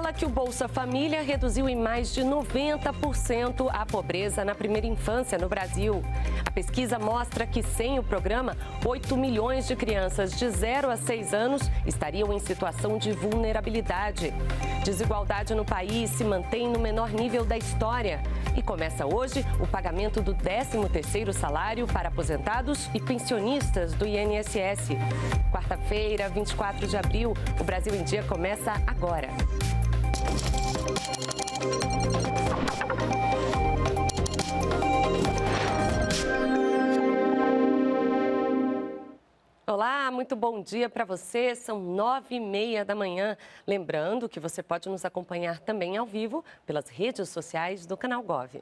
Revela que o Bolsa Família reduziu em mais de 90% a pobreza na primeira infância no Brasil. A pesquisa mostra que, sem o programa, 8 milhões de crianças de 0 a 6 anos estariam em situação de vulnerabilidade. Desigualdade no país se mantém no menor nível da história. E começa hoje o pagamento do 13º salário para aposentados e pensionistas do INSS. Quarta-feira, 24 de abril, o Brasil em Dia começa agora. Olá, muito bom dia para você. São 9h30 da manhã. Lembrando que você pode nos acompanhar também ao vivo pelas redes sociais do Canal Gov.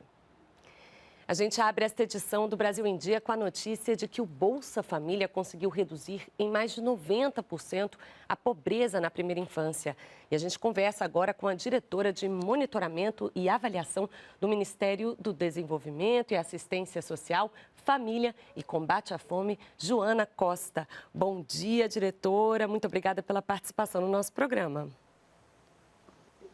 A gente abre esta edição do Brasil em Dia com a notícia de que o Bolsa Família conseguiu reduzir em mais de 90% a pobreza na primeira infância. E a gente conversa agora com a diretora de Monitoramento e Avaliação do Ministério do Desenvolvimento e Assistência Social, Família e Combate à Fome, Joana Costa. Bom dia, diretora. Muito obrigada pela participação no nosso programa.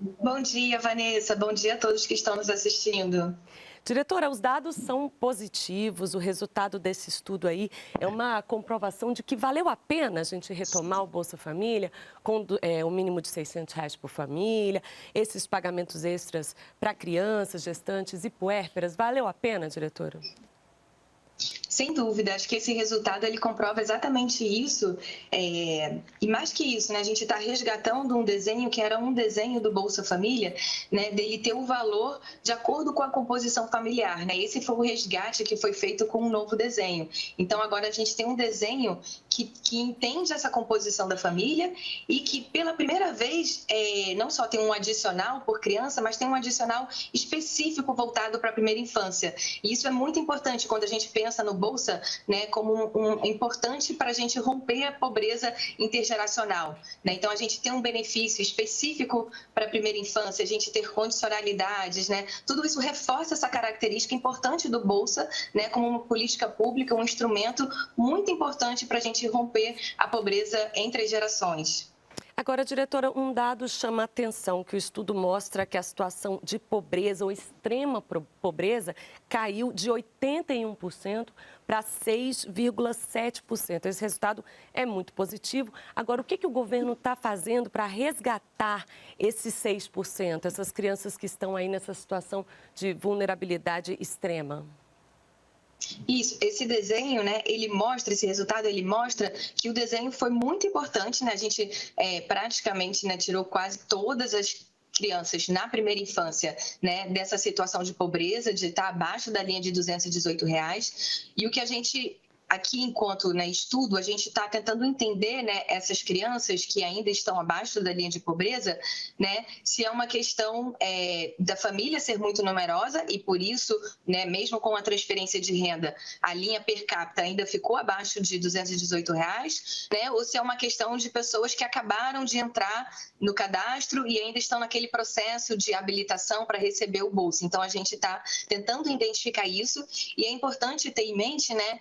Bom dia, Vanessa. Bom dia a todos que estão nos assistindo. Diretora, os dados são positivos, o resultado desse estudo aí é uma comprovação de que valeu a pena a gente retomar o Bolsa Família, com o mínimo de R$600 por família, esses pagamentos extras para crianças, gestantes e puérperas, valeu a pena, diretora? Sem dúvida, acho que esse resultado ele comprova exatamente isso, e mais que isso, né, a gente está resgatando um desenho que era um desenho do Bolsa Família, né, dele ter o valor de acordo com a composição familiar, né, esse foi o resgate que foi feito com um novo desenho. Então agora a gente tem um desenho que entende essa composição da família e que pela primeira vez não só tem um adicional por criança, mas tem um adicional específico voltado para a primeira infância. E isso é muito importante quando a gente pensa no Bolsa, né, como importante para a gente romper a pobreza intergeracional, né? Então, a gente tem um benefício específico para a primeira infância, a gente ter condicionalidades, né? Tudo isso reforça essa característica importante do Bolsa, né, como uma política pública, um instrumento muito importante para a gente romper a pobreza entre as gerações. Agora, diretora, um dado chama a atenção, que o estudo mostra que a situação de pobreza ou extrema pobreza caiu de 81% para 6,7%. Esse resultado é muito positivo. Agora, o que o governo está fazendo para resgatar esses 6%, essas crianças que estão aí nessa situação de vulnerabilidade extrema? Isso, esse desenho, né, esse resultado, ele mostra que o desenho foi muito importante, né, a gente praticamente, né, tirou quase todas as crianças na primeira infância, né, dessa situação de pobreza, de estar abaixo da linha de R$218, e o que a gente... Aqui, enquanto estudo, a gente está tentando entender, né, essas crianças que ainda estão abaixo da linha de pobreza, né, se é uma questão da família ser muito numerosa e, por isso, né, mesmo com a transferência de renda, a linha per capita ainda ficou abaixo de R$218, né, ou se é uma questão de pessoas que acabaram de entrar no cadastro e ainda estão naquele processo de habilitação para receber o bolsa. Então, a gente está tentando identificar isso e é importante ter em mente, né,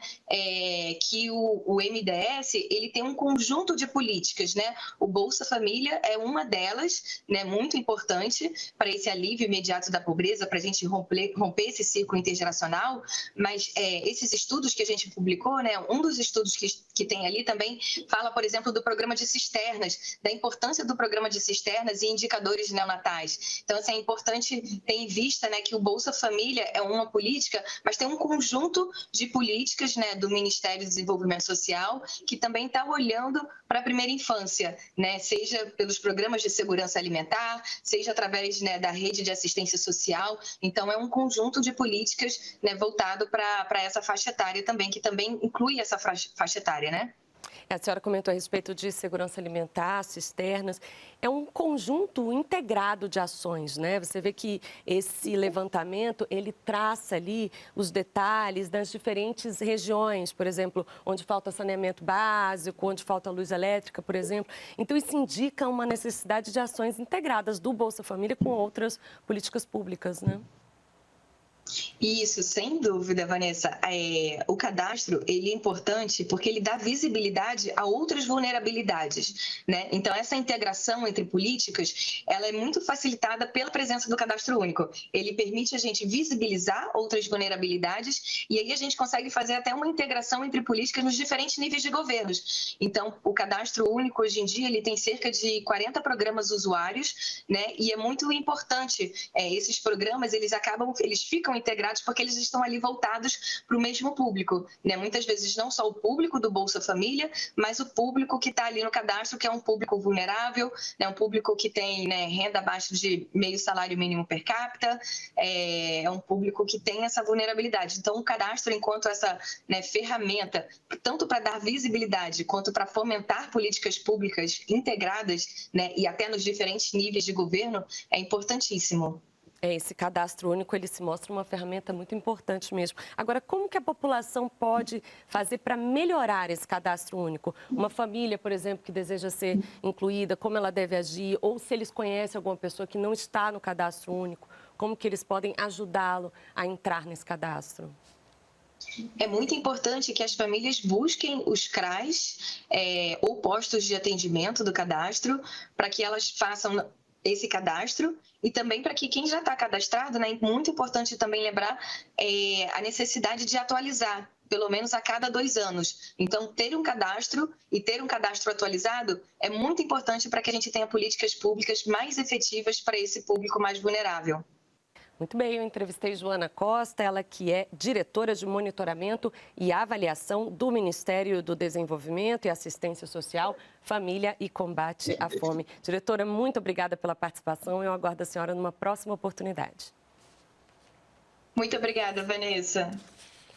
que o MDS ele tem um conjunto de políticas, né? O Bolsa Família é uma delas, né? Muito importante para esse alívio imediato da pobreza, para a gente romper esse ciclo intergeracional. Mas esses estudos que a gente publicou, né? Um dos estudos que tem ali também fala, por exemplo, do programa de cisternas, da importância do programa de cisternas e indicadores neonatais. Então, assim, é importante ter em vista, né, que o Bolsa Família é uma política, mas tem um conjunto de políticas, né, do Ministério do Desenvolvimento Social, que também está olhando para a primeira infância, né? Seja pelos programas de segurança alimentar, seja através, né, da rede de assistência social. Então, é um conjunto de políticas, né, voltado para essa faixa etária também, que também inclui essa faixa etária, né? A senhora comentou a respeito de segurança alimentar, cisternas. É um conjunto integrado de ações, né? Você vê que esse levantamento, ele traça ali os detalhes das diferentes regiões, por exemplo, onde falta saneamento básico, onde falta luz elétrica, por exemplo. Então, isso indica uma necessidade de ações integradas do Bolsa Família com outras políticas públicas, né? Isso, sem dúvida, Vanessa. O cadastro, ele é importante porque ele dá visibilidade a outras vulnerabilidades, né? Então, essa integração entre políticas, ela é muito facilitada pela presença do cadastro único. Ele permite a gente visibilizar outras vulnerabilidades e aí a gente consegue fazer até uma integração entre políticas nos diferentes níveis de governos. Então, o cadastro único, hoje em dia, ele tem cerca de 40 programas usuários, né? E é muito importante, esses programas, eles ficam integrados porque eles estão ali voltados para o mesmo público, né? Muitas vezes não só o público do Bolsa Família, mas o público que está ali no cadastro, que é um público vulnerável, né? Um público que tem, né, renda abaixo de meio salário mínimo per capita, é um público que tem essa vulnerabilidade. Então, o cadastro, enquanto essa, né, ferramenta, tanto para dar visibilidade quanto para fomentar políticas públicas integradas, né, e até nos diferentes níveis de governo, é importantíssimo. Esse cadastro único, ele se mostra uma ferramenta muito importante mesmo. Agora, como que a população pode fazer para melhorar esse cadastro único? Uma família, por exemplo, que deseja ser incluída, como ela deve agir? Ou se eles conhecem alguma pessoa que não está no cadastro único, como que eles podem ajudá-lo a entrar nesse cadastro? É muito importante que as famílias busquem os CRAs ou postos de atendimento do cadastro para que elas façam esse cadastro e também para que quem já está cadastrado, né, é muito importante também lembrar a necessidade de atualizar, pelo menos a cada 2 anos. Então, ter um cadastro e ter um cadastro atualizado é muito importante para que a gente tenha políticas públicas mais efetivas para esse público mais vulnerável. Muito bem, eu entrevistei Joana Costa, ela que é diretora de monitoramento e avaliação do Ministério do Desenvolvimento e Assistência Social, Família e Combate à Fome. Diretora, muito obrigada pela participação. Eu aguardo a senhora numa próxima oportunidade. Muito obrigada, Vanessa.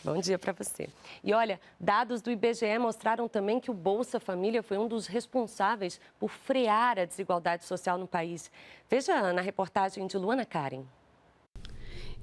Bom dia para você. E olha, dados do IBGE mostraram também que o Bolsa Família foi um dos responsáveis por frear a desigualdade social no país. Veja na reportagem de Luana Karen.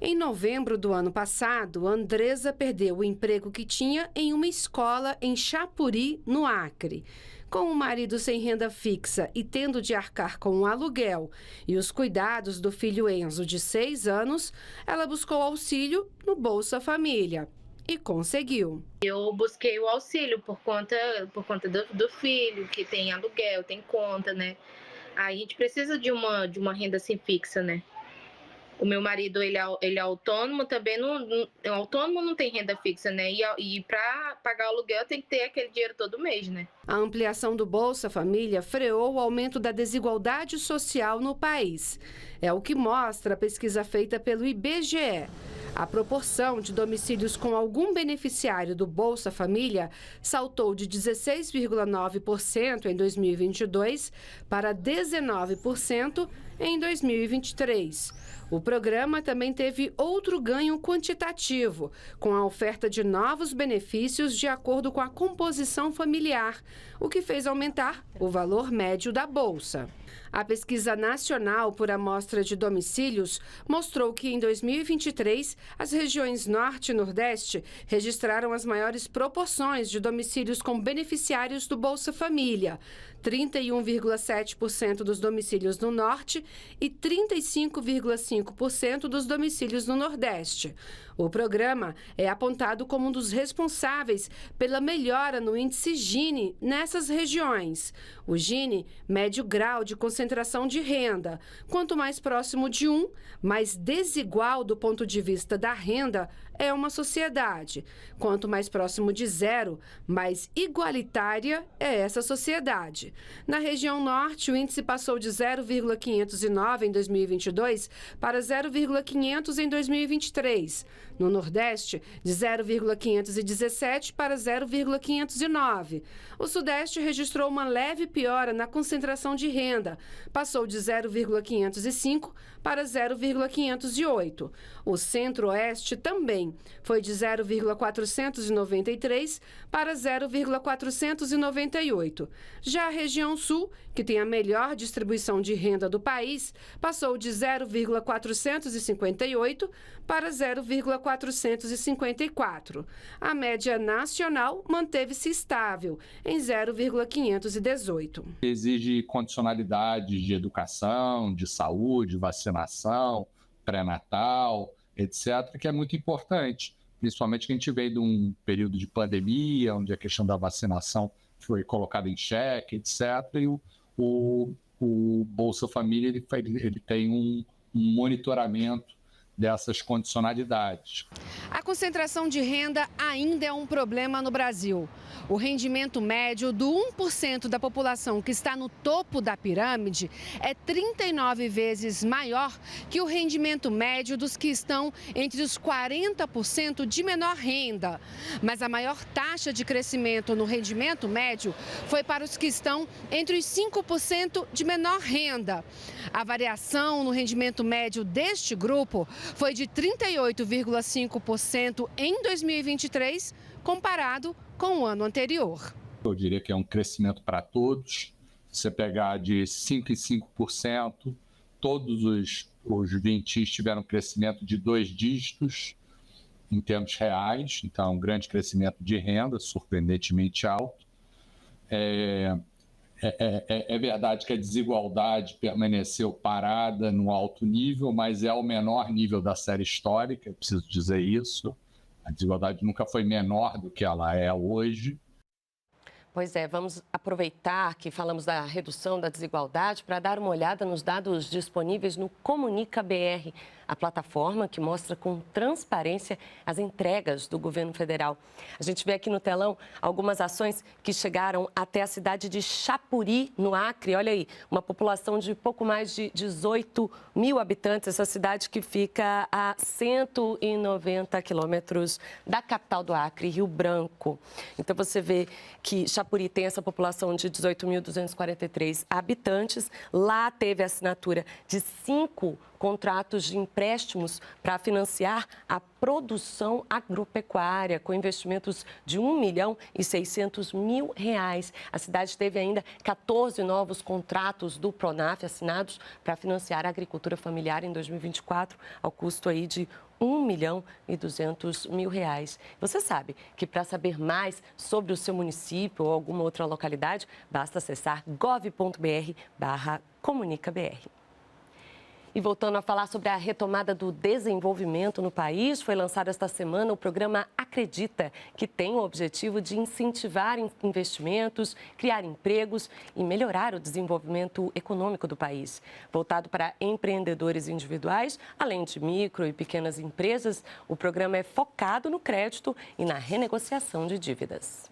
Em novembro do ano passado, Andresa perdeu o emprego que tinha em uma escola em Chapuri, no Acre. Com o marido sem renda fixa e tendo de arcar com o aluguel e os cuidados do filho Enzo, de 6 anos, ela buscou auxílio no Bolsa Família e conseguiu. Eu busquei o auxílio por conta do filho, que tem aluguel, tem conta, né? Aí a gente precisa de uma renda assim fixa, né? O meu marido, ele é autônomo, também autônomo não tem renda fixa, né? E para pagar o aluguel tem que ter aquele dinheiro todo mês, né? A ampliação do Bolsa Família freou o aumento da desigualdade social no país. É o que mostra a pesquisa feita pelo IBGE. A proporção de domicílios com algum beneficiário do Bolsa Família saltou de 16,9% em 2022 para 19% em 2023. O programa também teve outro ganho quantitativo, com a oferta de novos benefícios de acordo com a composição familiar, o que fez aumentar o valor médio da bolsa. A pesquisa nacional por amostra de domicílios mostrou que em 2023 as regiões Norte e Nordeste registraram as maiores proporções de domicílios com beneficiários do Bolsa Família. 31,7% dos domicílios no Norte e 35,5% dos domicílios no Nordeste. O programa é apontado como um dos responsáveis pela melhora no índice Gini nessas regiões. O Gini mede o grau de concentração de renda. Quanto mais próximo de 1, mais desigual do ponto de vista da renda é uma sociedade. Quanto mais próximo de 0, mais igualitária é essa sociedade. Na região Norte, o índice passou de 0,509 em 2022 para 0,500 em 2023. No Nordeste, de 0,517 para 0,509. O Sudeste registrou uma leve piora na concentração de renda. Passou de 0,505 para 0,508. O Centro-Oeste também foi de 0,493 para 0,498. Já a região Sul, que tem a melhor distribuição de renda do país, passou de 0,458 para 0,454. A média nacional manteve-se estável, em 0,518. Exige condicionalidade de educação, de saúde, vacinação, pré-natal, etc., que é muito importante, principalmente que a gente veio de um período de pandemia, onde a questão da vacinação foi colocada em xeque, etc., e o Bolsa Família ele tem um monitoramento dessas condicionalidades. A concentração de renda ainda é um problema no Brasil. O rendimento médio do 1% da população que está no topo da pirâmide é 39 vezes maior que o rendimento médio dos que estão entre os 40% de menor renda. Mas a maior taxa de crescimento no rendimento médio foi para os que estão entre os 5% de menor renda. A variação no rendimento médio deste grupo foi de 38,5% em 2023, comparado com o ano anterior. Eu diria que é um crescimento para todos. Se você pegar de 5% em 5%, todos os 20 tiveram crescimento de 2 dígitos em termos reais, então um grande crescimento de renda, surpreendentemente alto. É verdade que a desigualdade permaneceu parada no alto nível, mas é o menor nível da série histórica, é preciso dizer isso. A desigualdade nunca foi menor do que ela é hoje. Pois é, vamos aproveitar que falamos da redução da desigualdade para dar uma olhada nos dados disponíveis no Comunica BR, a plataforma que mostra com transparência as entregas do governo federal. A gente vê aqui no telão algumas ações que chegaram até a cidade de Chapuri, no Acre. Olha aí, uma população de pouco mais de 18 mil habitantes, essa cidade que fica a 190 quilômetros da capital do Acre, Rio Branco. Então você vê que Chapuri tem essa população de 18.243 habitantes. Lá teve a assinatura de 5 contratos de empréstimos para financiar a produção agropecuária, com investimentos de R$1.600.000. A cidade teve ainda 14 novos contratos do Pronaf assinados para financiar a agricultura familiar em 2024, ao custo aí de R$1.200.000. Você sabe que para saber mais sobre o seu município ou alguma outra localidade, basta acessar gov.br/comunicabr. E voltando a falar sobre a retomada do desenvolvimento no país, foi lançado esta semana o programa Acredita, que tem o objetivo de incentivar investimentos, criar empregos e melhorar o desenvolvimento econômico do país. Voltado para empreendedores individuais, além de micro e pequenas empresas, o programa é focado no crédito e na renegociação de dívidas.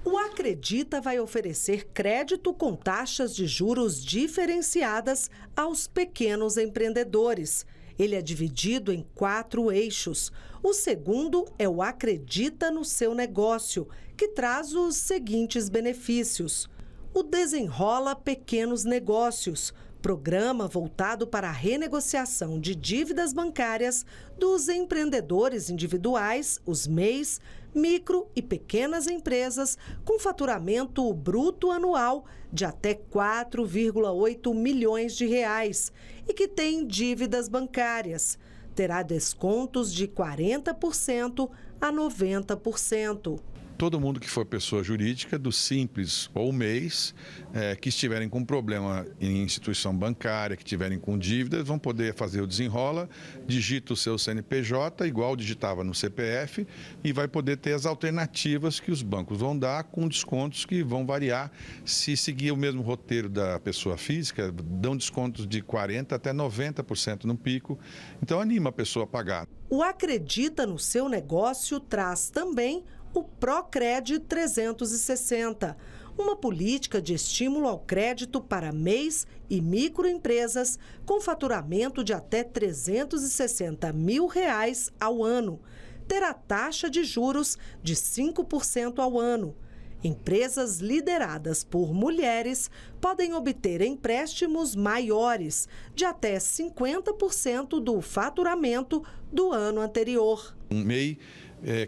O Acredita vai oferecer crédito com taxas de juros diferenciadas aos pequenos empreendedores. Ele é dividido em 4 eixos. O segundo é o Acredita no seu negócio, que traz os seguintes benefícios. O Desenrola Pequenos Negócios, programa voltado para a renegociação de dívidas bancárias dos empreendedores individuais, os MEIs, micro e pequenas empresas com faturamento bruto anual de até R$4,8 milhões e que têm dívidas bancárias. Terá descontos de 40% a 90%. Todo mundo que for pessoa jurídica, do Simples ou MEIs, que estiverem com problema em instituição bancária, que estiverem com dívidas, vão poder fazer o desenrola, digita o seu CNPJ, igual digitava no CPF, e vai poder ter as alternativas que os bancos vão dar, com descontos que vão variar. Se seguir o mesmo roteiro da pessoa física, dão descontos de 40% até 90% no pico. Então, anima a pessoa a pagar. O Acredita no seu negócio traz também o Procred 360, uma política de estímulo ao crédito para MEIs e microempresas com faturamento de até R$360.000 ao ano. Terá taxa de juros de 5% ao ano. Empresas lideradas por mulheres podem obter empréstimos maiores, de até 50% do faturamento do ano anterior. Um MEI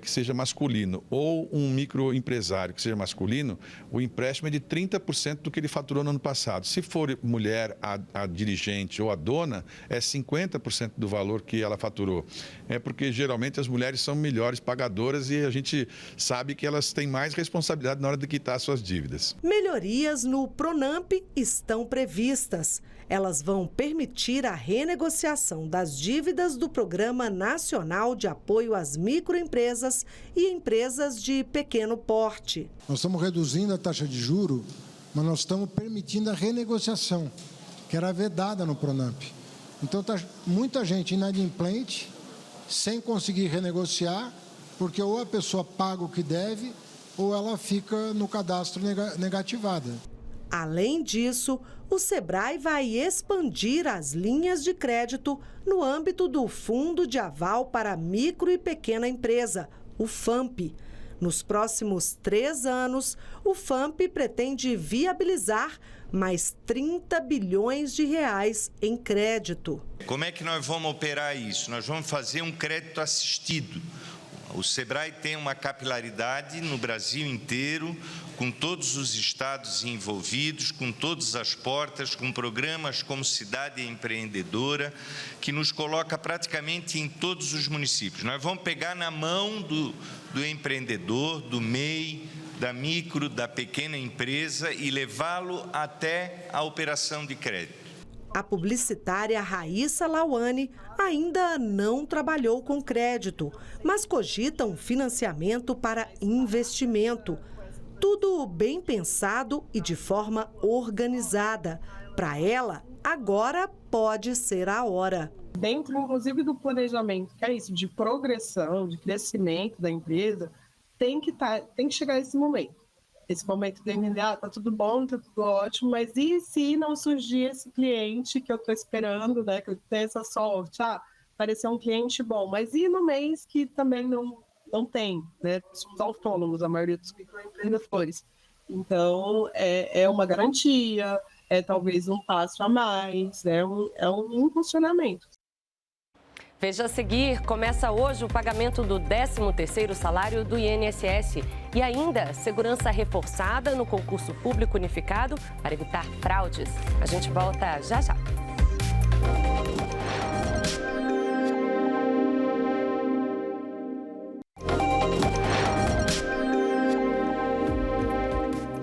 que seja masculino ou um microempresário que seja masculino, o empréstimo é de 30% do que ele faturou no ano passado. Se for mulher, a dirigente ou a dona, é 50% do valor que ela faturou. É porque geralmente as mulheres são melhores pagadoras e a gente sabe que elas têm mais responsabilidade na hora de quitar suas dívidas. Melhorias no Pronamp estão previstas. Elas vão permitir a renegociação das dívidas do Programa Nacional de Apoio às Microempresas e Empresas de Pequeno Porte. Nós estamos reduzindo a taxa de juros, mas nós estamos permitindo a renegociação, que era vedada no Pronamp. Então, está muita gente inadimplente, sem conseguir renegociar, porque ou a pessoa paga o que deve, ou ela fica no cadastro negativada. Além disso, o Sebrae vai expandir as linhas de crédito no âmbito do Fundo de Aval para Micro e Pequena Empresa, o FAMP. Nos próximos 3 anos, o FAMP pretende viabilizar mais 30 bilhões de reais em crédito. Como é que nós vamos operar isso? Nós vamos fazer um crédito assistido. O Sebrae tem uma capilaridade no Brasil inteiro, com todos os estados envolvidos, com todas as portas, com programas como Cidade Empreendedora, que nos coloca praticamente em todos os municípios. Nós vamos pegar na mão do empreendedor, do MEI, da micro, da pequena empresa e levá-lo até a operação de crédito. A publicitária Raíssa Lauane ainda não trabalhou com crédito, mas cogita um financiamento para investimento. Tudo bem pensado e de forma organizada. Para ela, agora pode ser a hora. Dentro, inclusive, do planejamento, que é isso, de progressão, de crescimento da empresa, tem que chegar esse momento. Esse momento de entender, tá tudo bom, tá tudo ótimo, mas e se não surgir esse cliente que eu estou esperando, né? Que eu tenho essa sorte, apareceu um cliente bom, mas e no mês que também não tem, né? Somos autônomos, a maioria dos microempreendedores. Então, é uma garantia, é talvez um passo a mais, é um impulsionamento. Veja a seguir, começa hoje o pagamento do 13º salário do INSS e ainda segurança reforçada no concurso público unificado para evitar fraudes. A gente volta já já.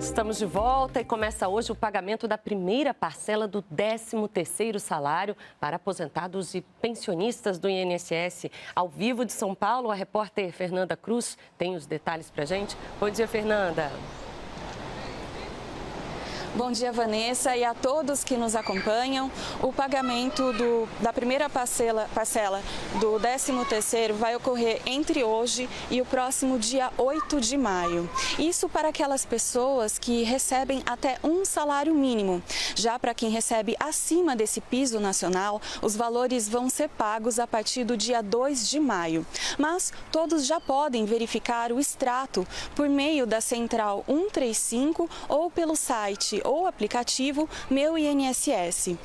Estamos de volta e começa hoje o pagamento da primeira parcela do 13º salário para aposentados e pensionistas do INSS. Ao vivo de São Paulo, a repórter Fernanda Cruz tem os detalhes para a gente. Bom dia, Fernanda. Bom dia, Vanessa, e a todos que nos acompanham. O pagamento da primeira parcela do 13º vai ocorrer entre hoje e o próximo dia 8 de maio. Isso para aquelas pessoas que recebem até um salário mínimo. Já para quem recebe acima desse piso nacional, os valores vão ser pagos a partir do dia 2 de maio. Mas todos já podem verificar o extrato por meio da Central 135 ou pelo site ou aplicativo Meu INSS.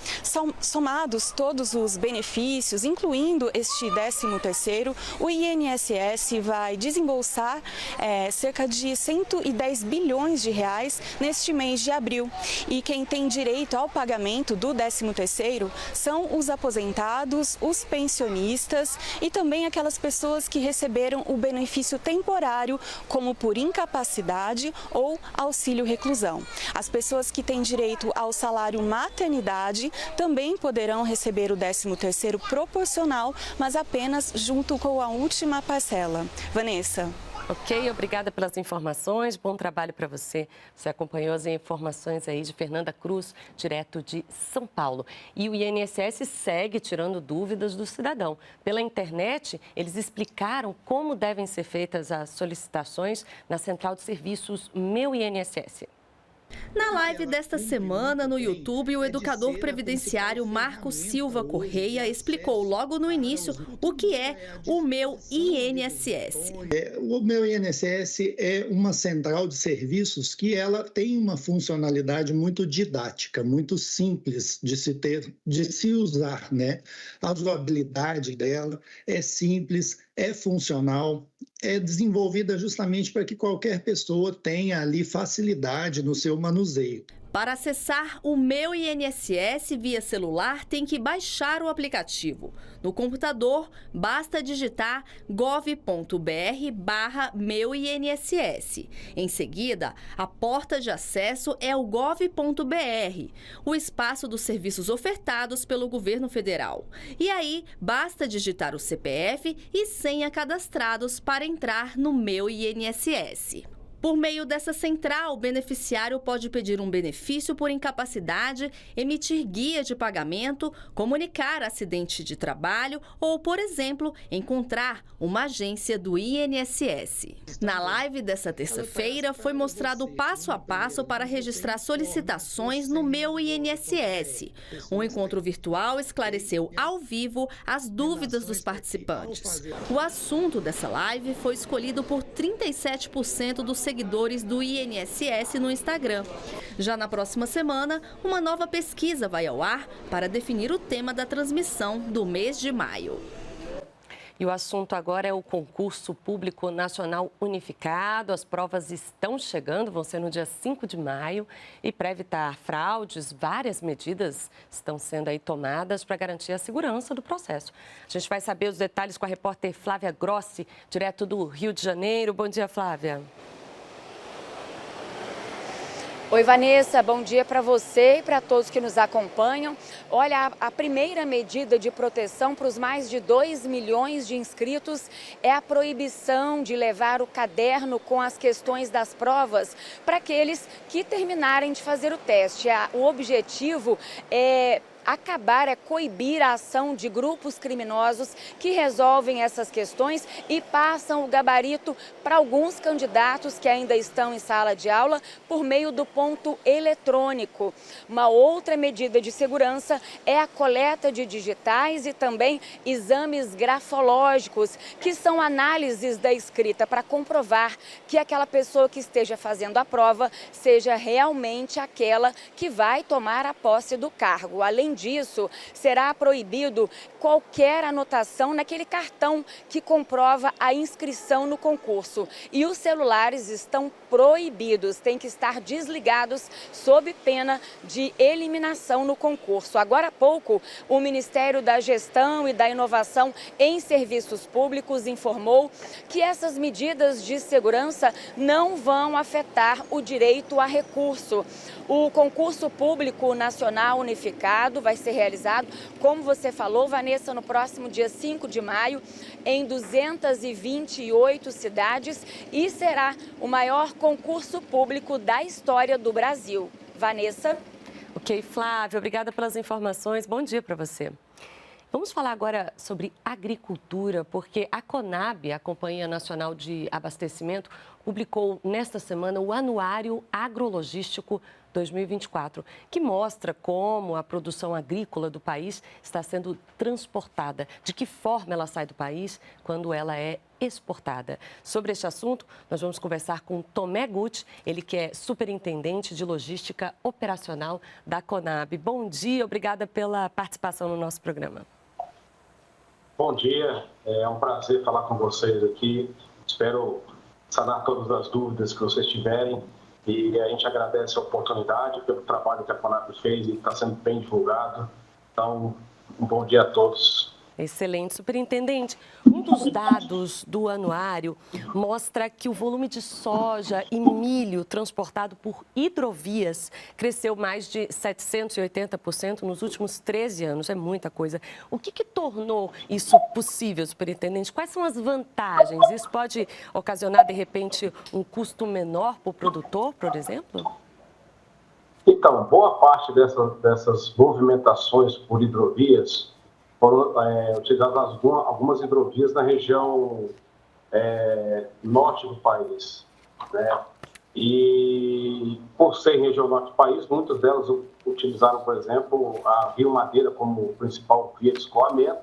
Somados todos os benefícios, incluindo este 13º, o INSS vai desembolsar cerca de 110 bilhões de reais neste mês de abril. E quem tem direito ao pagamento do 13º são os aposentados, os pensionistas e também aquelas pessoas que receberam o benefício temporário, como por incapacidade ou auxílio reclusão. As pessoas que têm direito ao salário maternidade também poderão receber o 13º proporcional, mas apenas junto com a última parcela. Vanessa. Ok, obrigada pelas informações, bom trabalho para você. Você acompanhou as informações aí de Fernanda Cruz, direto de São Paulo. E o INSS segue tirando dúvidas do cidadão. Pela internet, eles explicaram como devem ser feitas as solicitações na Central de Serviços Meu INSS. Na live desta semana no YouTube, o educador previdenciário Marcos Silva Correia explicou logo no início o que é o Meu INSS. O Meu INSS é uma central de serviços que ela tem uma funcionalidade muito didática, muito simples de se usar, né? A usabilidade dela é simples, é funcional, é desenvolvida justamente para que qualquer pessoa tenha ali facilidade no seu manuseio. Para acessar o Meu INSS via celular, tem que baixar o aplicativo. No computador, basta digitar gov.br/meuinss. Em seguida, a porta de acesso é o gov.br, o espaço dos serviços ofertados pelo governo federal. E aí, basta digitar o CPF e senha cadastrados para entrar no Meu INSS. Por meio dessa central, o beneficiário pode pedir um benefício por incapacidade, emitir guia de pagamento, comunicar acidente de trabalho ou, por exemplo, encontrar uma agência do INSS. Na live dessa terça-feira, foi mostrado passo a passo para registrar solicitações no Meu INSS. Um encontro virtual esclareceu ao vivo as dúvidas dos participantes. O assunto dessa live foi escolhido por 37% dos seguidores do INSS no Instagram. Já na próxima semana, uma nova pesquisa vai ao ar para definir o tema da transmissão do mês de maio. E o assunto agora é o concurso público nacional unificado. As provas estão chegando, vão ser no dia 5 de maio. E para evitar fraudes, várias medidas estão sendo aí tomadas para garantir a segurança do processo. A gente vai saber os detalhes com a repórter Flávia Grossi, direto do Rio de Janeiro. Bom dia, Flávia. Oi, Vanessa, bom dia para você e para todos que nos acompanham. Olha, a primeira medida de proteção para os mais de 2 milhões de inscritos é a proibição de levar o caderno com as questões das provas para aqueles que terminarem de fazer o teste. O objetivo é coibir a ação de grupos criminosos que resolvem essas questões e passam o gabarito para alguns candidatos que ainda estão em sala de aula por meio do ponto eletrônico. Uma outra medida de segurança é a coleta de digitais e também exames grafológicos, que são análises da escrita para comprovar que aquela pessoa que esteja fazendo a prova seja realmente aquela que vai tomar a posse do cargo. Além disso, será proibido qualquer anotação naquele cartão que comprova a inscrição no concurso. E os celulares estão proibidos, têm que estar desligados sob pena de eliminação no concurso. Agora há pouco, o Ministério da Gestão e da Inovação em Serviços Públicos informou que essas medidas de segurança não vão afetar o direito a recurso. O concurso público nacional unificado vai ser realizado, como você falou, Vanessa, no próximo dia 5 de maio, em 228 cidades e será o maior concurso público da história do Brasil. Vanessa? Ok, Flávia, obrigada pelas informações. Bom dia para você. Vamos falar agora sobre agricultura, porque a Conab, a Companhia Nacional de Abastecimento, publicou nesta semana o Anuário Agrologístico 2024, que mostra como a produção agrícola do país está sendo transportada, de que forma ela sai do país quando ela é exportada. Sobre este assunto, nós vamos conversar com Tomé Gucci, ele que é superintendente de logística operacional da Conab. Bom dia, obrigada pela participação no nosso programa. Bom dia, é um prazer falar com vocês aqui. Espero sanar todas as dúvidas que vocês tiverem. E a gente agradece a oportunidade pelo trabalho que a Conab fez e está sendo bem divulgado. Então, um bom dia a todos. Excelente, superintendente. Um dos dados do anuário mostra que o volume de soja e milho transportado por hidrovias cresceu mais de 780% nos últimos 13 anos. É muita coisa. O que tornou isso possível, superintendente? Quais são as vantagens? Isso pode ocasionar, de repente, um custo menor para o produtor, por exemplo? Então, boa parte dessas movimentações por hidrovias foram utilizadas algumas hidrovias na região norte do país, né? E por ser região norte do país, muitas delas utilizaram, por exemplo, a Rio Madeira como principal via de escoamento,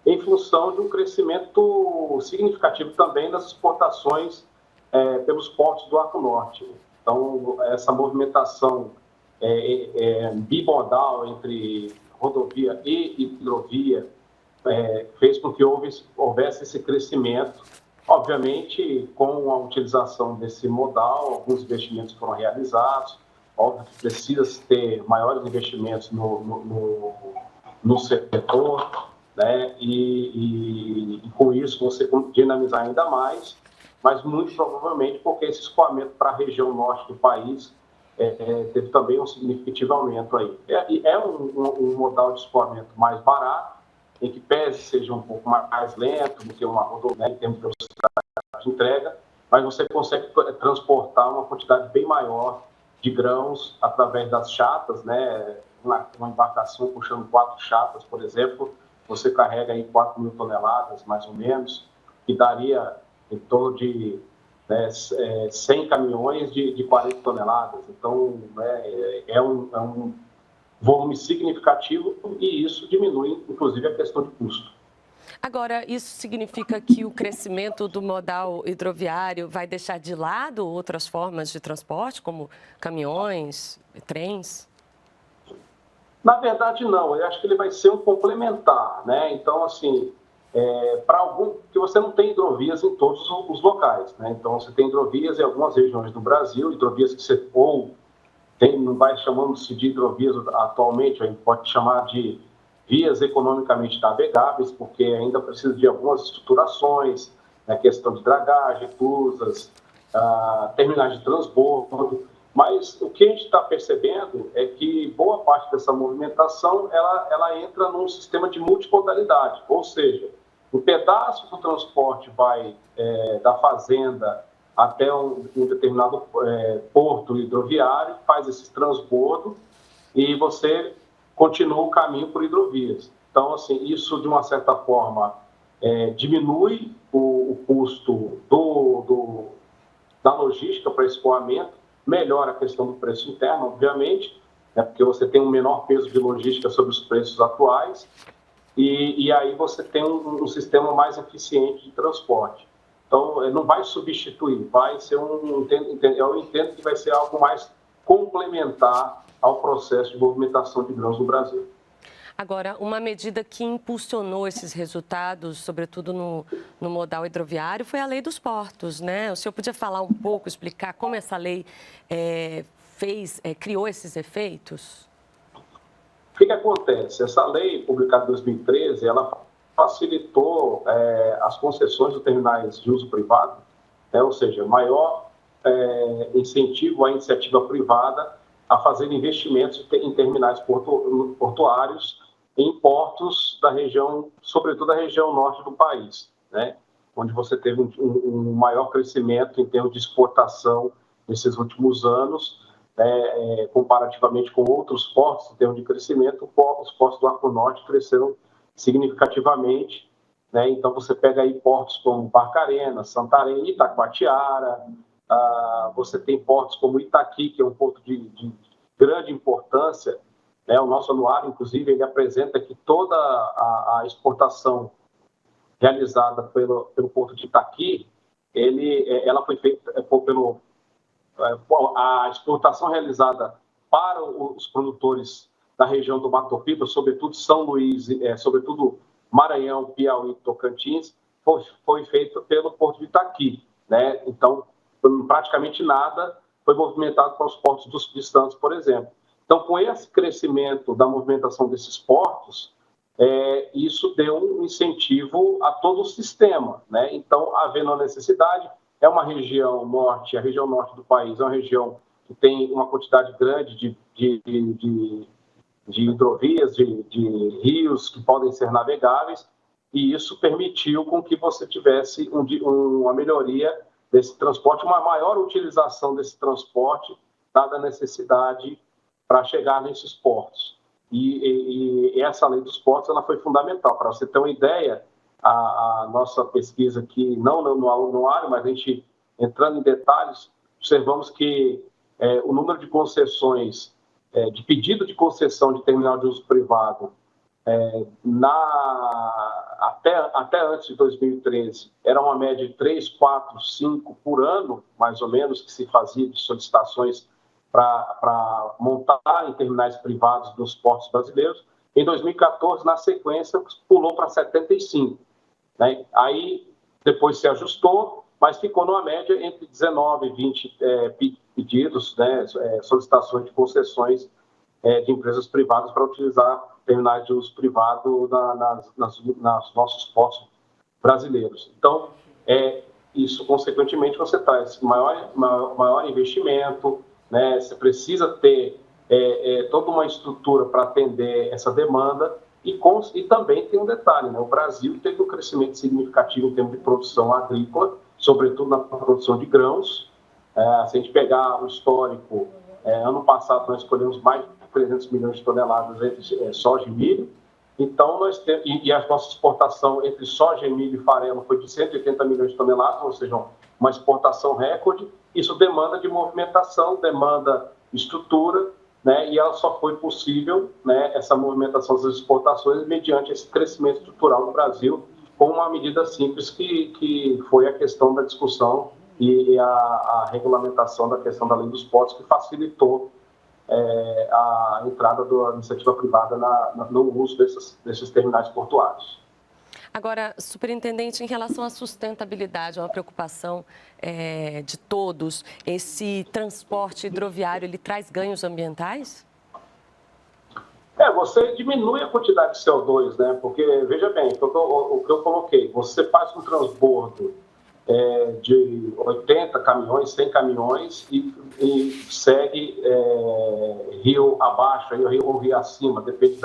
em função de um crescimento significativo também das exportações pelos portos do Arco Norte. Então, essa movimentação bimodal entre rodovia e hidrovia fez com que houvesse esse crescimento. Obviamente, com a utilização desse modal, alguns investimentos foram realizados. Óbvio que precisa ter maiores investimentos no setor, né? E com isso você dinamizar ainda mais, mas muito provavelmente porque esse escoamento para a região norte do país teve também um significativo aumento aí. É um modal de escoamento mais barato, em que pese seja um pouco mais lento do que uma rodovia em termos de velocidade de entrega, mas você consegue transportar uma quantidade bem maior de grãos através das chatas, né? Uma embarcação puxando 4 chatas, por exemplo, você carrega aí 4.000 toneladas, mais ou menos, que daria em torno de 100 caminhões de 40 toneladas. Então, é um volume significativo e isso diminui, inclusive, a questão de custo. Agora, isso significa que o crescimento do modal hidroviário vai deixar de lado outras formas de transporte, como caminhões, trens? Na verdade, não. Eu acho que ele vai ser um complementar, né? Então, assim, que você não tem hidrovias em todos os locais, né? Então, você tem hidrovias em algumas regiões do Brasil, hidrovias que você não vai chamando-se de hidrovias atualmente, a gente pode chamar de vias economicamente navegáveis, porque ainda precisa de algumas estruturações, né, questão de dragagem, cruzas, terminais de transbordo, mas o que a gente está percebendo é que boa parte dessa movimentação ela entra num sistema de multimodalidade, ou seja, um pedaço do transporte vai da fazenda até um determinado porto hidroviário, faz esse transbordo e você continua o caminho por hidrovias. Então, assim, isso, de uma certa forma, diminui o custo da logística para escoamento, melhora a questão do preço interno, obviamente, né, porque você tem um menor peso de logística sobre os preços atuais e aí você tem um sistema mais eficiente de transporte. Então, não vai substituir, vai ser eu entendo que vai ser algo mais complementar ao processo de movimentação de grãos no Brasil. Agora, uma medida que impulsionou esses resultados, sobretudo no modal hidroviário, foi a lei dos portos, né? O senhor podia falar um pouco, explicar como essa lei criou esses efeitos? O que acontece? Essa lei, publicada em 2013, ela facilitou as concessões de terminais de uso privado, né? Ou seja, maior incentivo à iniciativa privada a fazer investimentos em terminais portuários em portos da região, sobretudo da região norte do país, né? Onde você teve um maior crescimento em termos de exportação nesses últimos anos, comparativamente com outros portos em termos de crescimento, os portos do Arco Norte cresceram significativamente, né? Então você pega aí portos como Barcarena, Santarém, Itacoatiara, você tem portos como Itaqui, que é um porto de grande importância, né? O nosso anuário, inclusive, ele apresenta que toda a exportação realizada pelo porto de Itaqui, ela foi feita a exportação realizada para os produtores da região do Mato Piba, sobretudo São Luís, sobretudo Maranhão, Piauí, Tocantins, foi feito pelo porto de Itaqui, né? Então, praticamente nada foi movimentado para os portos de Santos, por exemplo. Então, com esse crescimento da movimentação desses portos, isso deu um incentivo a todo o sistema, né? Então, havendo a necessidade, é uma região norte, a região norte do país é uma região que tem uma quantidade grande de hidrovias, de rios que podem ser navegáveis, e isso permitiu com que você tivesse uma melhoria desse transporte, uma maior utilização desse transporte, dada a necessidade para chegar nesses portos. E essa lei dos portos ela foi fundamental. Para você ter uma ideia, a nossa pesquisa aqui, não no anuário, mas a gente entrando em detalhes, observamos que o número de concessões, de pedido de concessão de terminal de uso privado, até antes de 2013, era uma média de 3, 4, 5 por ano, mais ou menos, que se fazia de solicitações para montar em terminais privados dos portos brasileiros. Em 2014, na sequência, pulou para 75. Né? Aí, depois se ajustou, mas ficou numa média entre 19 e 20 pedidos, né, solicitações de concessões de empresas privadas para utilizar terminais de uso privado nas nossos portos brasileiros. Então, isso, consequentemente, você traz maior investimento, né? Você precisa ter toda uma estrutura para atender essa demanda e também tem um detalhe, né? O Brasil teve um crescimento significativo em termos de produção agrícola, sobretudo na produção de grãos. Se a gente pegar o histórico, ano passado nós escolhemos mais de 300 milhões de toneladas entre soja e milho. Então, e a nossa exportação entre soja, milho e farelo foi de 180 milhões de toneladas, ou seja, uma exportação recorde. Isso demanda de movimentação, demanda estrutura, né? E ela só foi possível, né, essa movimentação das exportações mediante esse crescimento estrutural no Brasil, com uma medida simples que foi a questão da discussão e a regulamentação da questão da lei dos portos, que facilitou a entrada da iniciativa privada no uso desses terminais portuários. Agora, superintendente, em relação à sustentabilidade, é uma preocupação de todos. Esse transporte hidroviário, ele traz ganhos ambientais? Você diminui a quantidade de CO2, né? Porque, veja bem, o que eu coloquei, você faz um transbordo de 80 caminhões, 100 caminhões e segue rio abaixo ou rio acima, depende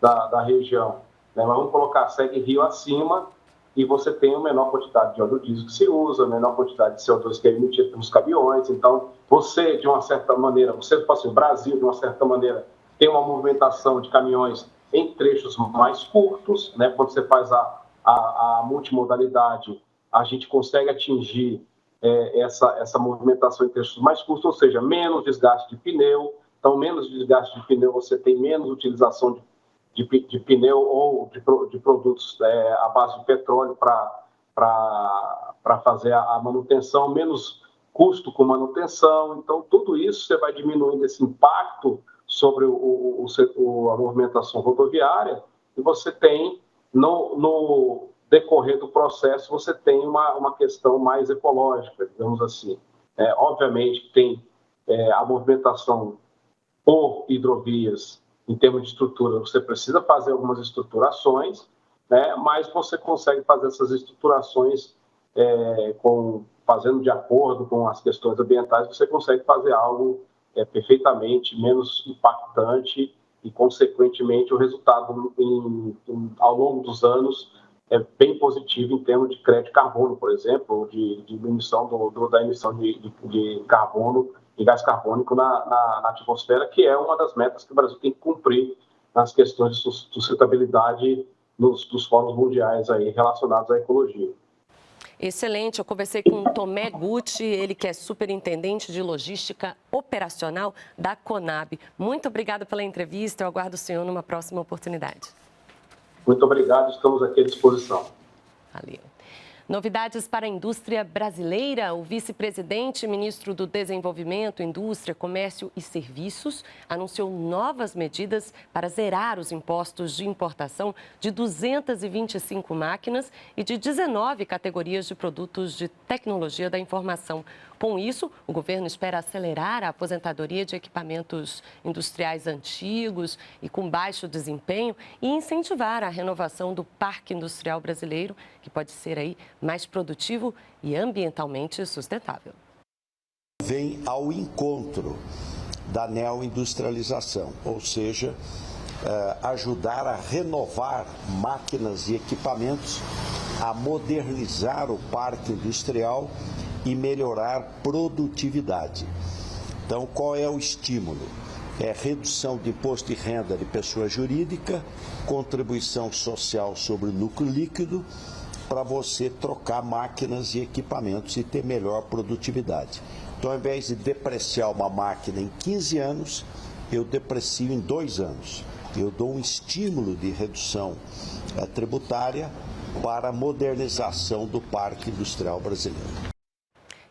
da região. Né? Mas vamos colocar, segue rio acima e você tem a menor quantidade de óleo diesel que se usa, a menor quantidade de CO2 que é emitida pelos caminhões. Então, você, de uma certa maneira, o Brasil, de uma certa maneira, tem uma movimentação de caminhões em trechos mais curtos, né? Quando você faz a multimodalidade, a gente consegue atingir essa movimentação em trechos mais curtos, ou seja, menos desgaste de pneu. Então, menos desgaste de pneu, você tem menos utilização de pneu ou de produtos à base de petróleo para fazer a manutenção, menos custo com manutenção. Então, tudo isso você vai diminuindo esse impacto sobre a movimentação rodoviária e você tem, no decorrer do processo, você tem uma questão mais ecológica, digamos assim. Obviamente, tem a movimentação por hidrovias, em termos de estrutura, você precisa fazer algumas estruturações, né? Mas você consegue fazer essas estruturações fazendo de acordo com as questões ambientais, você consegue fazer algo perfeitamente menos impactante e, consequentemente, o resultado ao longo dos anos é bem positivo em termos de crédito de carbono, por exemplo, de diminuição da emissão de carbono e gás carbônico na atmosfera, que é uma das metas que o Brasil tem que cumprir nas questões de sustentabilidade dos fóruns mundiais aí relacionados à ecologia. Excelente, eu conversei com o Tomé Gucci, ele que é superintendente de logística operacional da Conab. Muito obrigada pela entrevista, eu aguardo o senhor numa próxima oportunidade. Muito obrigado, estamos aqui à disposição. Valeu. Novidades para a indústria brasileira. O vice-presidente e ministro do Desenvolvimento, Indústria, Comércio e Serviços anunciou novas medidas para zerar os impostos de importação de 225 máquinas e de 19 categorias de produtos de tecnologia da informação. Com isso, o governo espera acelerar a aposentadoria de equipamentos industriais antigos e com baixo desempenho e incentivar a renovação do parque industrial brasileiro, que pode ser aí mais produtivo e ambientalmente sustentável. Vem ao encontro da neoindustrialização, ou seja, ajudar a renovar máquinas e equipamentos, a modernizar o parque industrial e melhorar produtividade. Então, qual é o estímulo? Redução de imposto de renda de pessoa jurídica, contribuição social sobre o lucro líquido, para você trocar máquinas e equipamentos e ter melhor produtividade. Então, ao invés de depreciar uma máquina em 15 anos, eu deprecio em 2 anos. Eu dou um estímulo de redução tributária para a modernização do parque industrial brasileiro.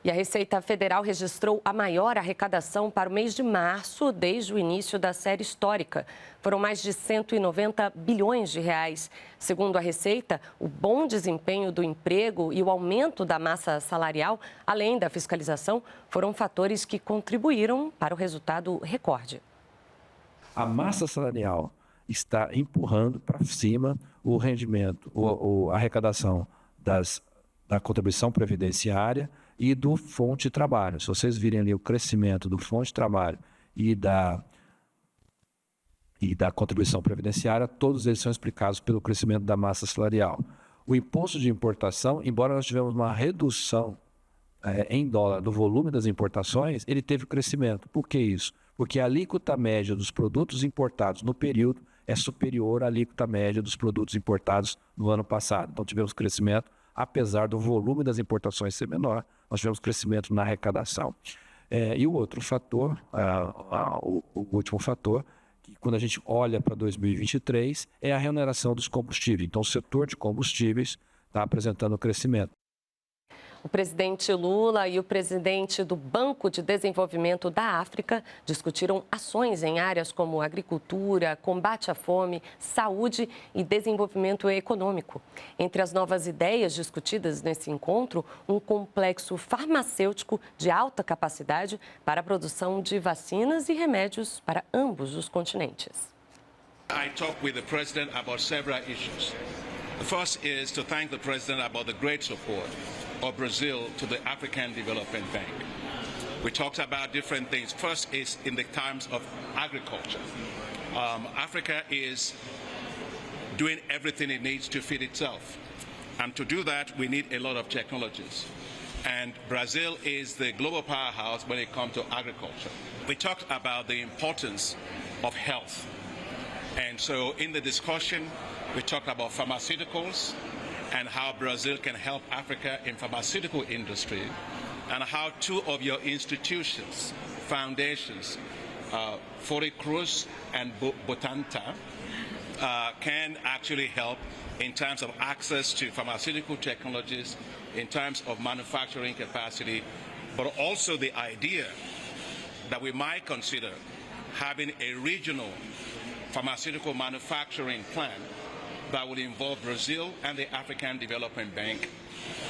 E a Receita Federal registrou a maior arrecadação para o mês de março desde o início da série histórica. Foram mais de 190 bilhões de reais. Segundo a Receita, o bom desempenho do emprego e o aumento da massa salarial, além da fiscalização, foram fatores que contribuíram para o resultado recorde. A massa salarial está empurrando para cima o rendimento, a arrecadação da contribuição previdenciária e do fonte de trabalho. Se vocês virem ali o crescimento do fonte de trabalho e da contribuição previdenciária, todos eles são explicados pelo crescimento da massa salarial. O imposto de importação, embora nós tivemos uma redução em dólar do volume das importações, ele teve crescimento. Por que isso? Porque a alíquota média dos produtos importados no período é superior à alíquota média dos produtos importados no ano passado. Então tivemos crescimento, apesar do volume das importações ser menor, nós tivemos crescimento na arrecadação. E o outro fator, o último fator, que quando a gente olha para 2023, é a remuneração dos combustíveis. Então o setor de combustíveis está apresentando crescimento. O presidente Lula e o presidente do Banco de Desenvolvimento da África discutiram ações em áreas como agricultura, combate à fome, saúde e desenvolvimento econômico. Entre as novas ideias discutidas nesse encontro, um complexo farmacêutico de alta capacidade para a produção de vacinas e remédios para ambos os continentes. I talked with the president about several issues. The first is to thank the president about the great support of Brazil to the African Development Bank. We talked about different things. First is in the terms of agriculture. Africa is doing everything it needs to feed itself. And to do that, we need a lot of technologies. And Brazil is the global powerhouse when it comes to agriculture. We talked about the importance of health. And so in the discussion, we talked about pharmaceuticals and how Brazil can help Africa in pharmaceutical industry, and how 2 of your institutions, foundations, Fiocruz and Butantan, can actually help in terms of access to pharmaceutical technologies, in terms of manufacturing capacity, but also the idea that we might consider having a regional pharmaceutical manufacturing plan that will involve Brazil and the African Development Bank,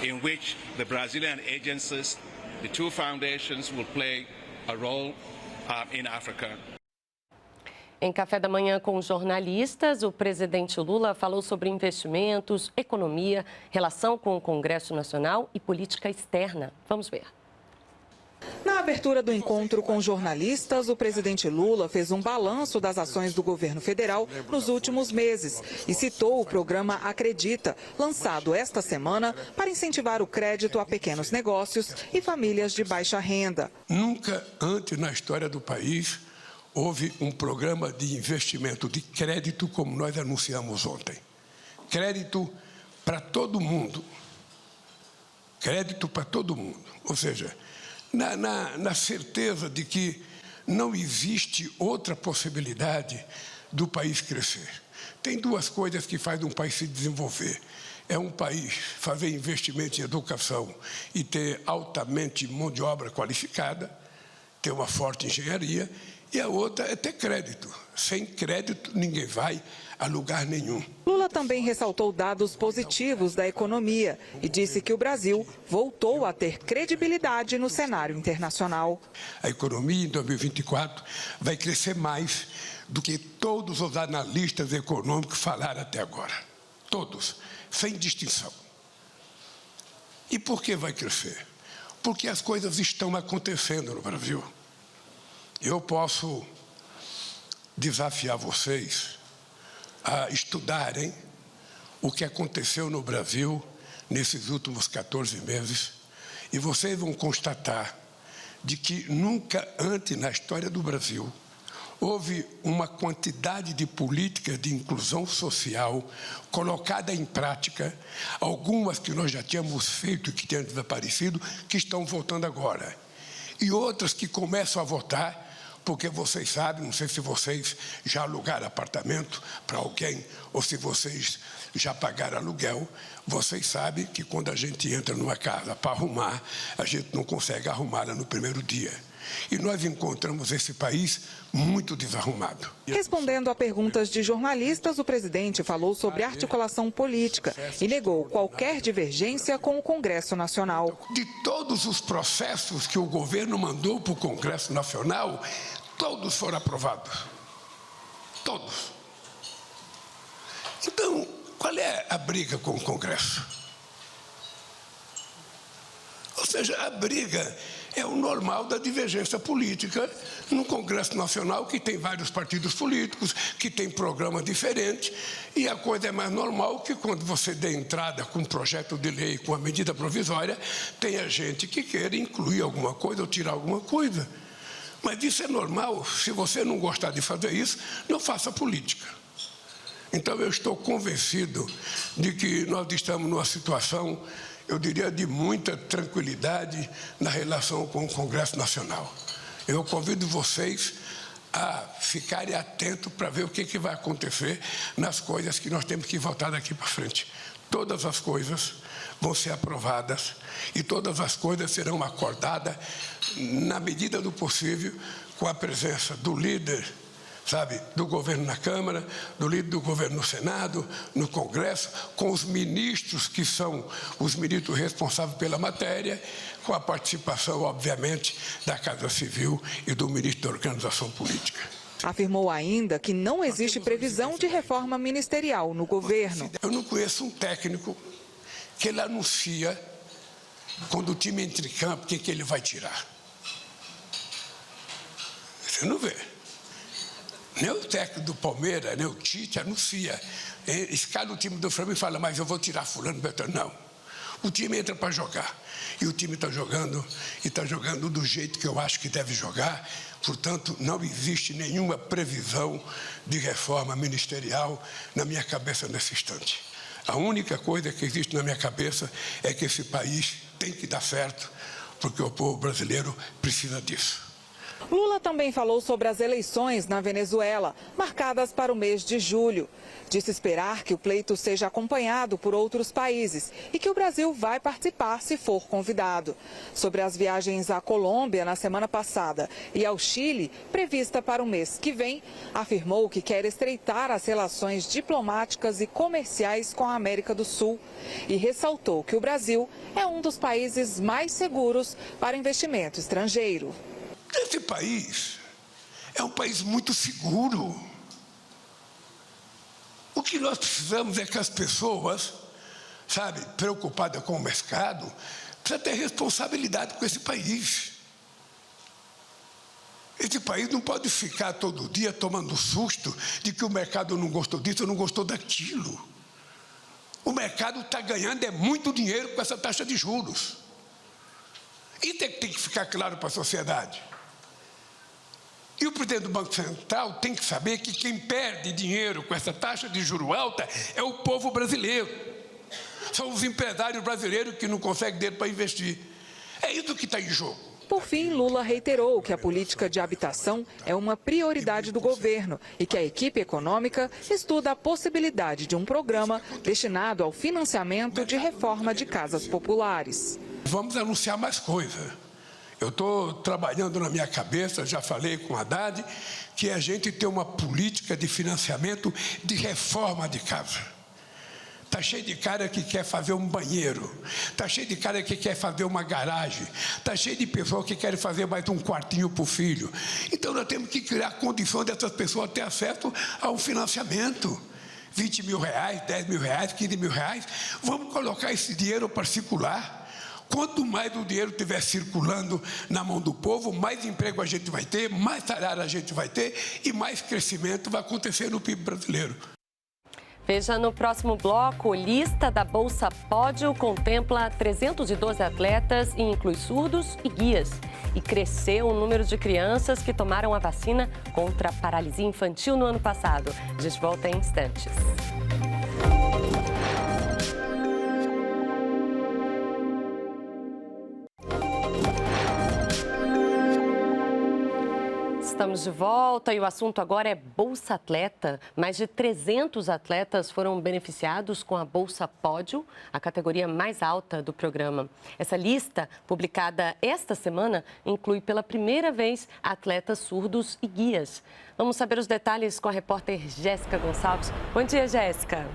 in which the Brazilian agencies, the 2 foundations, will play a role in Africa. Em café da manhã com jornalistas, o presidente Lula falou sobre investimentos, economia, relação com o Congresso Nacional e política externa. Vamos ver. Na abertura do encontro com jornalistas, o presidente Lula fez um balanço das ações do governo federal nos últimos meses e citou o programa Acredita, lançado esta semana para incentivar o crédito a pequenos negócios e famílias de baixa renda. Nunca antes na história do país houve um programa de investimento de crédito como nós anunciamos ontem. Crédito para todo mundo. Crédito para todo mundo. Ou seja, na certeza de que não existe outra possibilidade do país crescer. Tem 2 coisas que fazem um país se desenvolver. É um país fazer investimento em educação e ter altamente mão de obra qualificada, ter uma forte engenharia, e a outra é ter crédito. Sem crédito, ninguém vai a lugar nenhum. Lula também ressaltou dados positivos da economia e disse que o Brasil voltou a ter credibilidade no cenário internacional. A economia em 2024 vai crescer mais do que todos os analistas econômicos falaram até agora. Todos, sem distinção. E por que vai crescer? Porque as coisas estão acontecendo no Brasil. Eu posso desafiar vocês a estudarem o que aconteceu no Brasil nesses últimos 14 meses e vocês vão constatar de que nunca antes na história do Brasil houve uma quantidade de políticas de inclusão social colocada em prática, algumas que nós já tínhamos feito e que tinham desaparecido, que estão voltando agora. e outras que começam a votar, porque vocês sabem, não sei se vocês já alugaram apartamento para alguém ou se vocês já pagaram aluguel, vocês sabem que quando a gente entra numa casa para arrumar, a gente não consegue arrumá-la no primeiro dia. E nós encontramos esse país muito desarrumado. Respondendo a perguntas de jornalistas, o presidente falou sobre articulação política e negou qualquer divergência com o Congresso Nacional. De todos os processos que o governo mandou para o Congresso Nacional, todos foram aprovados. Todos. Então, qual é a briga com o Congresso? Ou seja, a briga é o normal da divergência política no Congresso Nacional, que tem vários partidos políticos, que tem programas diferentes, e a coisa é mais normal que quando você dê entrada com um projeto de lei, com a medida provisória, tenha gente que queira incluir alguma coisa ou tirar alguma coisa. Mas isso é normal. Se você não gostar de fazer isso, não faça política. Então, eu estou convencido de que nós estamos numa situação, eu diria, de muita tranquilidade na relação com o Congresso Nacional. Eu convido vocês a ficarem atentos para ver o que vai acontecer nas coisas que nós temos que votar daqui para frente. Todas as coisas vão ser aprovadas e todas as coisas serão acordadas na medida do possível com a presença do líder, sabe, do governo na Câmara, do líder do governo no Senado, no Congresso, com os ministros que são os ministros responsáveis pela matéria, com a participação, obviamente, da Casa Civil e do ministro da Organização Política. Afirmou ainda que não existe previsão de reforma ministerial no governo. Eu não conheço um técnico que ele anuncia, quando o time entra em campo, quem que ele vai tirar. Você não vê. Nem o técnico do Palmeiras, nem o Tite anuncia. Escala o time do Flamengo e fala, mas eu vou tirar fulano, Beltrano. Não. O time entra para jogar. E o time está jogando, e está jogando do jeito que eu acho que deve jogar. Portanto, não existe nenhuma previsão de reforma ministerial na minha cabeça nesse instante. A única coisa que existe na minha cabeça é que esse país tem que dar certo, porque o povo brasileiro precisa disso. Lula também falou sobre as eleições na Venezuela, marcadas para o mês de julho. Disse esperar que o pleito seja acompanhado por outros países e que o Brasil vai participar se for convidado. Sobre as viagens à Colômbia na semana passada e ao Chile, prevista para o mês que vem, afirmou que quer estreitar as relações diplomáticas e comerciais com a América do Sul e ressaltou que o Brasil é um dos países mais seguros para investimento estrangeiro. Esse país é um país muito seguro. O que nós precisamos é que as pessoas, sabe, preocupadas com o mercado, precisam ter responsabilidade com esse país. Esse país não pode ficar todo dia tomando susto de que o mercado não gostou disso, não gostou daquilo. O mercado está ganhando muito dinheiro com essa taxa de juros. Isso é que tem que ficar claro para a sociedade. E o presidente do Banco Central tem que saber que quem perde dinheiro com essa taxa de juros alta é o povo brasileiro. São os empresários brasileiros que não conseguem dinheiro para investir. É isso que está em jogo. Por fim, Lula reiterou que a política de habitação é uma prioridade do governo e que a equipe econômica estuda a possibilidade de um programa destinado ao financiamento de reforma de casas populares. Vamos anunciar mais coisas. Eu estou trabalhando na minha cabeça, já falei com a Haddad, que a gente tem uma política de financiamento de reforma de casa. Está cheio de cara que quer fazer um banheiro, está cheio de cara que quer fazer uma garagem, está cheio de pessoas que querem fazer mais um quartinho para o filho. Então, nós temos que criar condições dessas pessoas ter acesso ao financiamento. 20 mil reais, 10 mil reais, 15 mil reais. Vamos colocar esse dinheiro para circular. Quanto mais o dinheiro estiver circulando na mão do povo, mais emprego a gente vai ter, mais salário a gente vai ter e mais crescimento vai acontecer no PIB brasileiro. Veja no próximo bloco, lista da Bolsa Pódio contempla 312 atletas e inclui surdos e guias. E cresceu o número de crianças que tomaram a vacina contra a paralisia infantil no ano passado. A gente volta em instantes. Estamos de volta e o assunto agora é Bolsa Atleta. Mais de 300 atletas foram beneficiados com a Bolsa Pódio, a categoria mais alta do programa. Essa lista, publicada esta semana, inclui pela primeira vez atletas surdos e guias. Vamos saber os detalhes com a repórter Jéssica Gonçalves. Bom dia, Jéssica.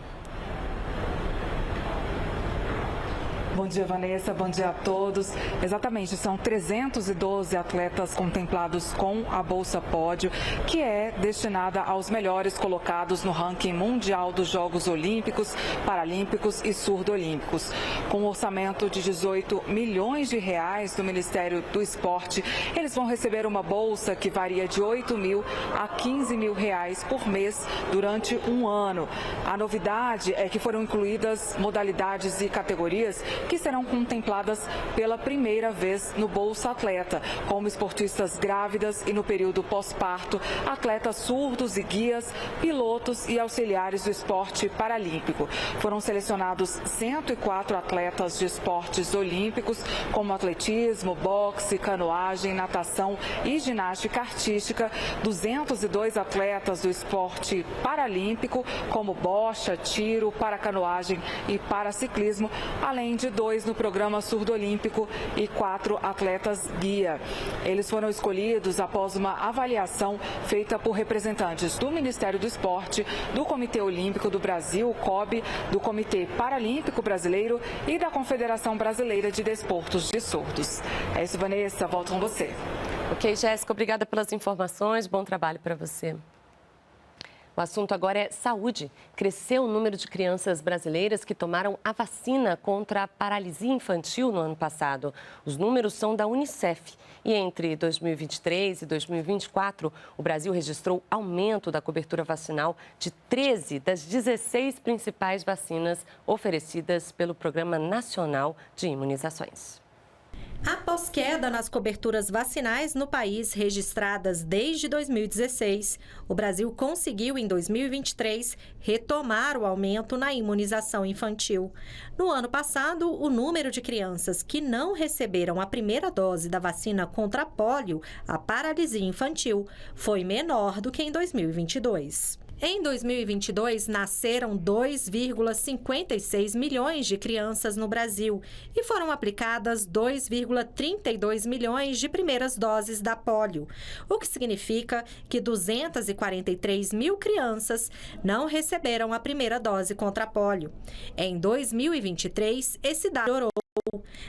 Bom dia, Vanessa. Bom dia a todos. Exatamente, são 312 atletas contemplados com a Bolsa Pódio, que é destinada aos melhores colocados no ranking mundial dos Jogos Olímpicos, Paralímpicos e Surdo-Olímpicos. Com um orçamento de 18 milhões de reais do Ministério do Esporte, eles vão receber uma bolsa que varia de 8 mil a 15 mil reais por mês durante um ano. A novidade é que foram incluídas modalidades e categorias que serão contempladas pela primeira vez no Bolsa Atleta, como esportistas grávidas e no período pós-parto, atletas surdos e guias, pilotos e auxiliares do esporte paralímpico. Foram selecionados 104 atletas de esportes olímpicos, como atletismo, boxe, canoagem, natação e ginástica artística, 202 atletas do esporte paralímpico, como bocha, tiro, paracanoagem e paraciclismo, além de 2 no programa surdo-olímpico e 4 atletas guia. Eles foram escolhidos após uma avaliação feita por representantes do Ministério do Esporte, do Comitê Olímpico do Brasil, COB, do Comitê Paralímpico Brasileiro e da Confederação Brasileira de Desportos de Surdos. É isso, Vanessa. Volto com você. Ok, Jéssica, obrigada pelas informações. Bom trabalho para você. O assunto agora é saúde. Cresceu o número de crianças brasileiras que tomaram a vacina contra a paralisia infantil no ano passado. Os números são da Unicef. E entre 2023 e 2024, o Brasil registrou aumento da cobertura vacinal de 13 das 16 principais vacinas oferecidas pelo Programa Nacional de Imunizações. Após queda nas coberturas vacinais no país registradas desde 2016, o Brasil conseguiu, em 2023, retomar o aumento na imunização infantil. No ano passado, o número de crianças que não receberam a primeira dose da vacina contra a pólio, a paralisia infantil, foi menor do que em 2022. Em 2022, nasceram 2,56 milhões de crianças no Brasil e foram aplicadas 2,32 milhões de primeiras doses da pólio, o que significa que 243 mil crianças não receberam a primeira dose contra a pólio. Em 2023, esse dado melhorou.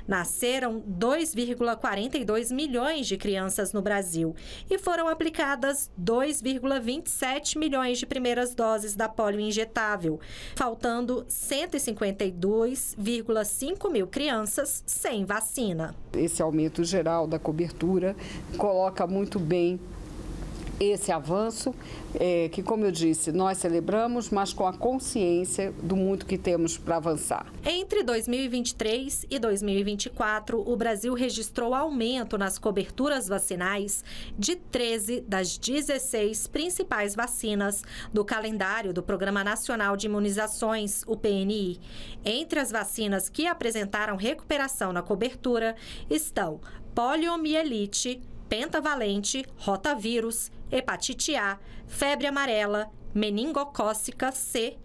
Nasceram 2,42 milhões de crianças no Brasil e foram aplicadas 2,27 milhões de primeiras doses da pólio injetável, faltando 152,5 mil crianças sem vacina. Esse aumento geral da cobertura coloca muito bem esse avanço, que, como eu disse, nós celebramos, mas com a consciência do muito que temos para avançar. Entre 2023 e 2024, o Brasil registrou aumento nas coberturas vacinais de 13 das 16 principais vacinas do calendário do Programa Nacional de Imunizações, o PNI. Entre as vacinas que apresentaram recuperação na cobertura estão poliomielite, pentavalente, rotavírus, hepatite A, febre amarela, meningocócica C,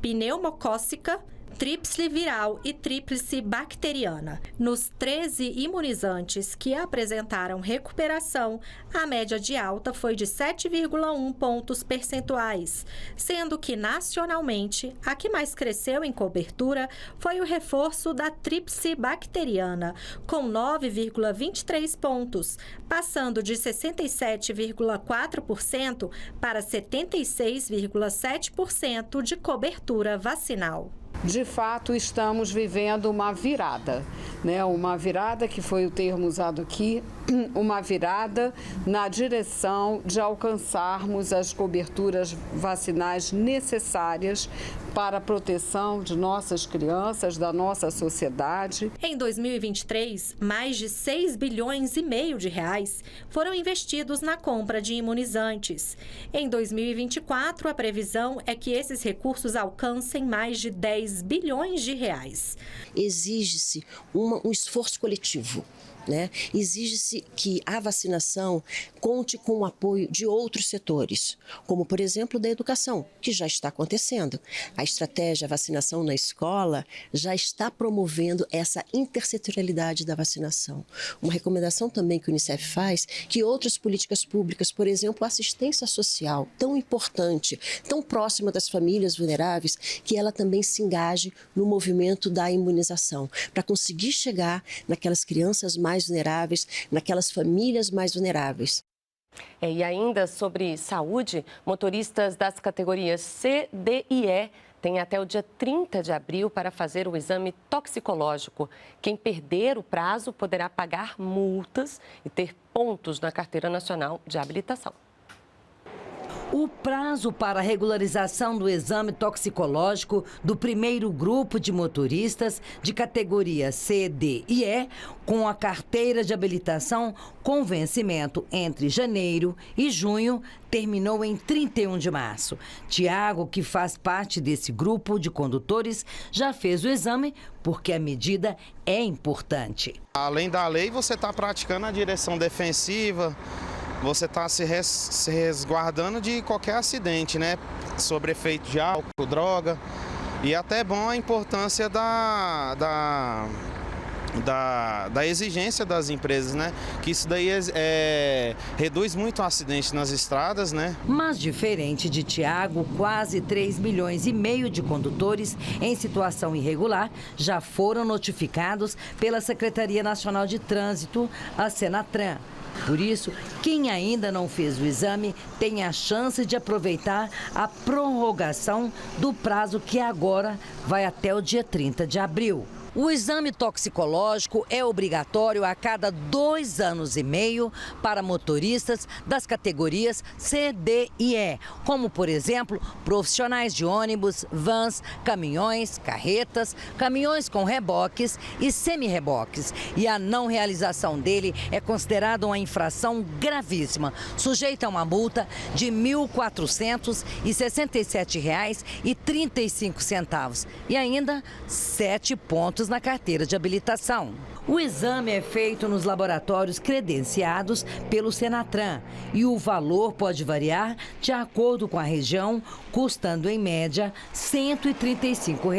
pneumocócica, tríplice viral e tríplice bacteriana. Nos 13 imunizantes que apresentaram recuperação, a média de alta foi de 7,1 pontos percentuais, sendo que nacionalmente a que mais cresceu em cobertura foi o reforço da tríplice bacteriana, com 9,23 pontos, passando de 67,4% para 76,7% de cobertura vacinal. De fato, estamos vivendo uma virada, né? Uma virada que foi o termo usado aqui, uma virada na direção de alcançarmos as coberturas vacinais necessárias para a proteção de nossas crianças, da nossa sociedade. Em 2023, mais de 6 bilhões e meio de reais foram investidos na compra de imunizantes. Em 2024, a previsão é que esses recursos alcancem mais de 10 bilhões de reais. Exige-se um esforço coletivo, né? Exige-se que a vacinação conte com o apoio de outros setores, como, por exemplo, da educação, que já está acontecendo. A estratégia Vacinação na Escola já está promovendo essa intersetorialidade da vacinação. Uma recomendação também que o Unicef faz, que outras políticas públicas, por exemplo, a assistência social, tão importante, tão próxima das famílias vulneráveis, que ela também se engaje no movimento da imunização, para conseguir chegar naquelas crianças mais vulneráveis, naquelas famílias mais vulneráveis. E ainda sobre saúde, motoristas das categorias C, D e E têm até o dia 30 de abril para fazer o exame toxicológico. Quem perder o prazo poderá pagar multas e ter pontos na Carteira Nacional de Habilitação. O prazo para a regularização do exame toxicológico do primeiro grupo de motoristas de categoria C, D e E, com a carteira de habilitação com vencimento entre janeiro e junho, terminou em 31 de março. Tiago, que faz parte desse grupo de condutores, já fez o exame porque a medida é importante. Além da lei, você está praticando a direção defensiva. Você está se resguardando de qualquer acidente, né? Sobre efeito de álcool, droga. E até bom a importância da exigência das empresas, né? Que isso daí reduz muito o acidente nas estradas, né? Mas diferente de Tiago, quase 3,5 milhões de condutores em situação irregular já foram notificados pela Secretaria Nacional de Trânsito, a Senatran. Por isso, quem ainda não fez o exame tem a chance de aproveitar a prorrogação do prazo que agora vai até o dia 30 de abril. O exame toxicológico é obrigatório a cada 2 anos e meio para motoristas das categorias C, D e E, como, por exemplo, profissionais de ônibus, vans, caminhões, carretas, caminhões com reboques e semi-reboques. E a não realização dele é considerada uma infração gravíssima, sujeita a uma multa de R$ 1.467,35 e ainda 7 pontos na carteira de habilitação. O exame é feito nos laboratórios credenciados pelo Senatran e o valor pode variar de acordo com a região, custando em média R$ 135.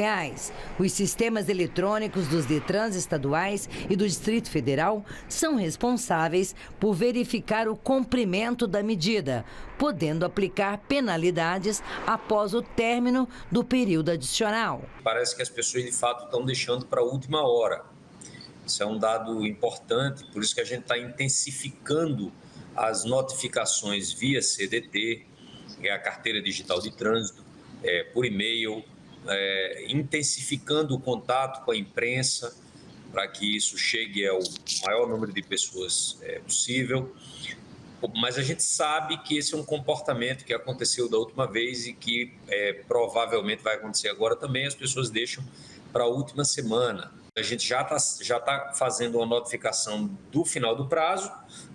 Os sistemas eletrônicos dos Detrans estaduais e do Distrito Federal são responsáveis por verificar o cumprimento da medida, podendo aplicar penalidades após o término do período adicional. Parece que as pessoas, de fato, estão deixando para a última hora. Isso é um dado importante, por isso que a gente está intensificando as notificações via CDT, a Carteira Digital de Trânsito, por e-mail, intensificando o contato com a imprensa para que isso chegue ao maior número de pessoas possível. Mas a gente sabe que esse é um comportamento que aconteceu da última vez e que provavelmente vai acontecer agora também. As pessoas deixam para a última semana. A gente já tá fazendo uma notificação do final do prazo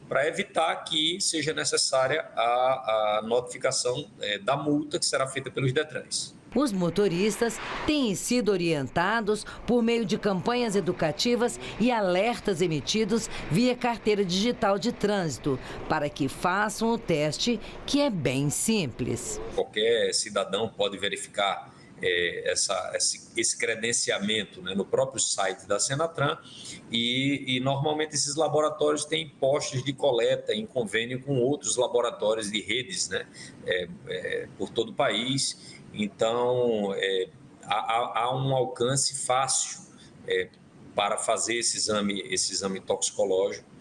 para evitar que seja necessária a notificação da multa que será feita pelos Detrans. Os motoristas têm sido orientados por meio de campanhas educativas e alertas emitidos via carteira digital de trânsito para que façam o teste, que é bem simples. Qualquer cidadão pode verificar esse credenciamento, né, no próprio site da Senatran e normalmente esses laboratórios têm postos de coleta em convênio com outros laboratórios de redes, né, por todo o país. Então, há um alcance fácil para fazer esse exame toxicológico.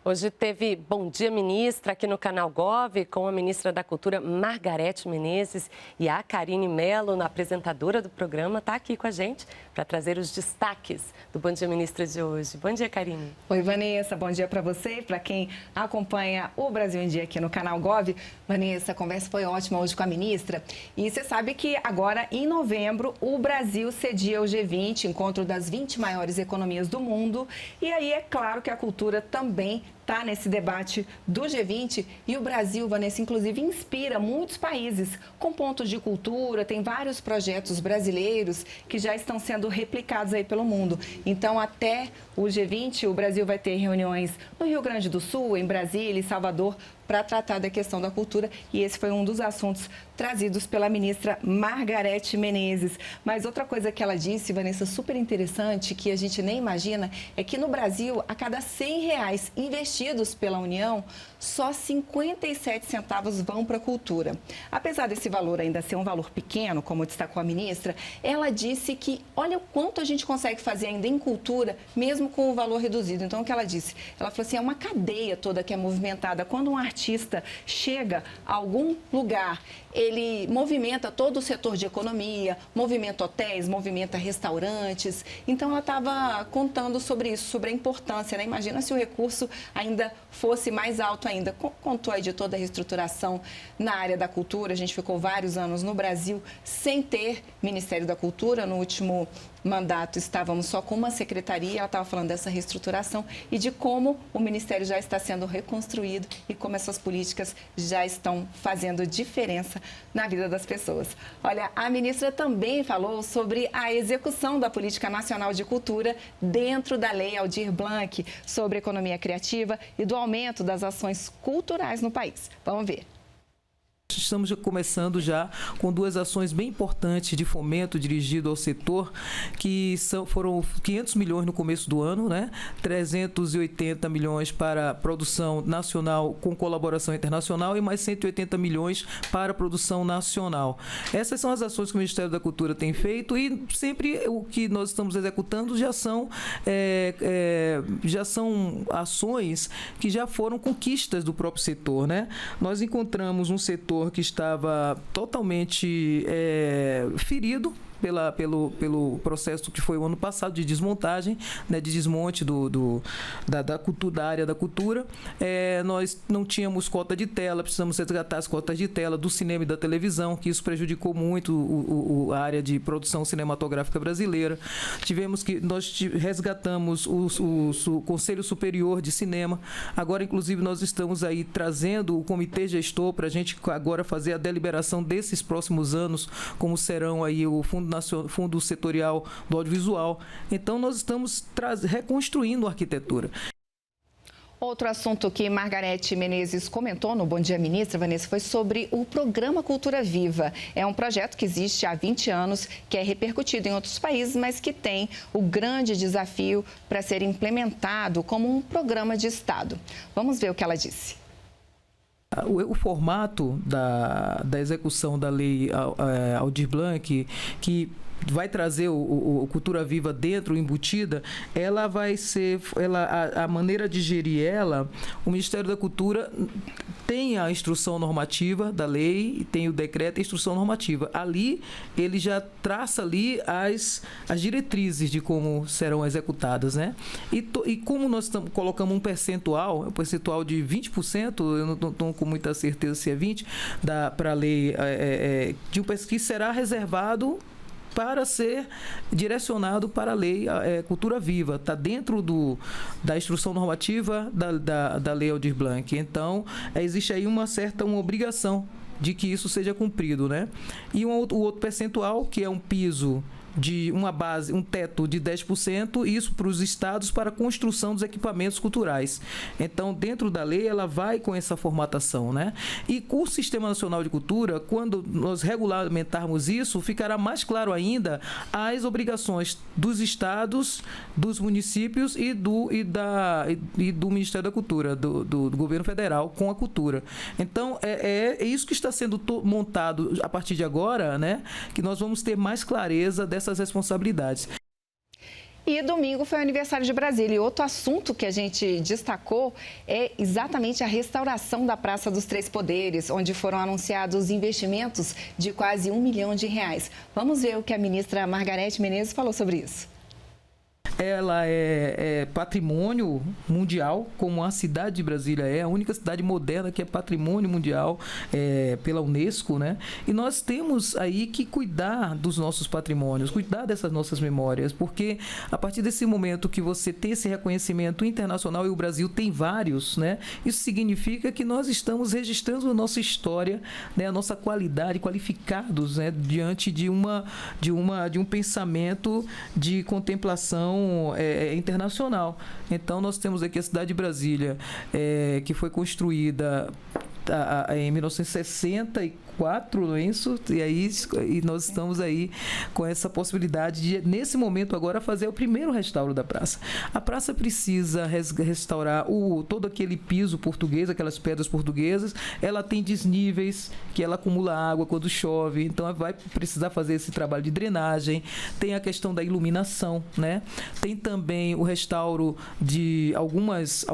Hoje teve Bom Dia Ministra aqui no Canal Gov, com a ministra da Cultura, Margarete Menezes, e a Karine Mello, a apresentadora do programa, está aqui com a gente para trazer os destaques do Bom Dia Ministra de hoje. Bom dia, Karine. Oi, Vanessa. Bom dia para você e para quem acompanha o Brasil em Dia aqui no Canal Gov. Vanessa, a conversa foi ótima hoje com a ministra. E você sabe que agora, em novembro, o Brasil cedia o G20, encontro das 20 maiores economias do mundo. E aí é claro que a cultura também está nesse debate do G20 e o Brasil, Vanessa, inclusive inspira muitos países com pontos de cultura, tem vários projetos brasileiros que já estão sendo replicados aí pelo mundo. Então, até o G20, o Brasil vai ter reuniões no Rio Grande do Sul, em Brasília e Salvador, para tratar da questão da cultura, e esse foi um dos assuntos trazidos pela ministra Margarete Menezes. Mas outra coisa que ela disse, Vanessa, super interessante, que a gente nem imagina, é que no Brasil, a cada R$100 investidos pela União, só 57 centavos vão para a cultura. Apesar desse valor ainda ser um valor pequeno, como destacou a ministra, ela disse que olha o quanto a gente consegue fazer ainda em cultura, mesmo com o valor reduzido. Então, o que ela disse? Ela falou assim, é uma cadeia toda que é movimentada. Quando um artista chega a algum lugar, ele movimenta todo o setor de economia, movimenta hotéis, movimenta restaurantes. Então, ela estava contando sobre isso, sobre a importância, né? Imagina se o recurso ainda fosse mais alto ainda. Contou aí de toda a reestruturação na área da cultura. A gente ficou vários anos no Brasil sem ter Ministério da Cultura. No último mandato estávamos só com uma secretaria. Ela estava falando dessa reestruturação e de como o Ministério já está sendo reconstruído e como essas políticas já estão fazendo diferença na vida das pessoas. Olha, a ministra também falou sobre a execução da Política Nacional de Cultura dentro da Lei Aldir Blanc, sobre economia criativa e do aumento das ações culturais no país. Vamos ver. Estamos começando já com duas ações bem importantes de fomento dirigido ao setor, que foram 500 milhões no começo do ano, né? 380 milhões para produção nacional com colaboração internacional e mais 180 milhões para produção nacional. Essas são as ações que o Ministério da Cultura tem feito e sempre o que nós estamos executando já são ações que já foram conquistas do próprio setor, né? Nós encontramos um setor que estava totalmente ferido pelo processo que foi o ano passado de desmontagem, né, de desmonte da área da cultura. Nós não tínhamos cota de tela, precisamos resgatar as cotas de tela do cinema e da televisão, que isso prejudicou muito a área de produção cinematográfica brasileira. Nós resgatamos o Conselho Superior de Cinema. Agora, inclusive, nós estamos aí trazendo o comitê gestor para a gente agora fazer a deliberação desses próximos anos, como serão aí o Fundo Setorial do Audiovisual. Então, nós estamos reconstruindo a arquitetura. Outro assunto que Margarete Menezes comentou no Bom Dia Ministra, Vanessa, foi sobre o Programa Cultura Viva. É um projeto que existe há 20 anos, que é repercutido em outros países, mas que tem o grande desafio para ser implementado como um programa de Estado. Vamos ver o que ela disse. O formato da execução da lei Aldir Blanc, que vai trazer o Cultura Viva dentro, embutida, ela vai ser, a maneira de gerir ela, o Ministério da Cultura tem a instrução normativa da lei, tem o decreto e a instrução normativa. Ali, ele já traça ali as diretrizes de como serão executadas, né? E como nós colocamos um percentual de 20%, eu não estou com muita certeza se é 20%, para a lei, que será reservado para ser direcionado para a lei Cultura Viva. Está dentro da instrução normativa da lei Aldir Blanc. Então, existe aí uma obrigação de que isso seja cumprido, né? E o outro percentual, que é um piso de uma base, um teto de 10%, isso para os estados para a construção dos equipamentos culturais. Então, dentro da lei, ela vai com essa formatação, né? E com o Sistema Nacional de Cultura, quando nós regulamentarmos isso, ficará mais claro ainda as obrigações dos estados, dos municípios e do Ministério da Cultura, do governo federal com a cultura. Então, é isso que está sendo montado a partir de agora, né? Que nós vamos ter mais clareza dessas responsabilidades. E domingo foi o aniversário de Brasília. E outro assunto que a gente destacou é exatamente a restauração da Praça dos Três Poderes, onde foram anunciados investimentos de quase R$1 milhão. Vamos ver o que a ministra Margarete Menezes falou sobre isso. ela é patrimônio mundial, como a cidade de Brasília é a única cidade moderna que é patrimônio mundial pela Unesco, né? E nós temos aí que cuidar dos nossos patrimônios, cuidar dessas nossas memórias, porque a partir desse momento que você tem esse reconhecimento internacional, e o Brasil tem vários, né? Isso significa que nós estamos registrando a nossa história, né? A nossa qualidade, qualificados, né? Diante de um pensamento de contemplação internacional. Então, nós temos aqui a cidade de Brasília, que foi construída em 1964, não é isso? E nós estamos aí com essa possibilidade de, nesse momento agora, fazer o primeiro restauro da praça. A praça precisa restaurar todo aquele piso português, aquelas pedras portuguesas. Ela tem desníveis, que ela acumula água quando chove, então vai precisar fazer esse trabalho de drenagem. Tem a questão da iluminação, né? Tem também o restauro de alguns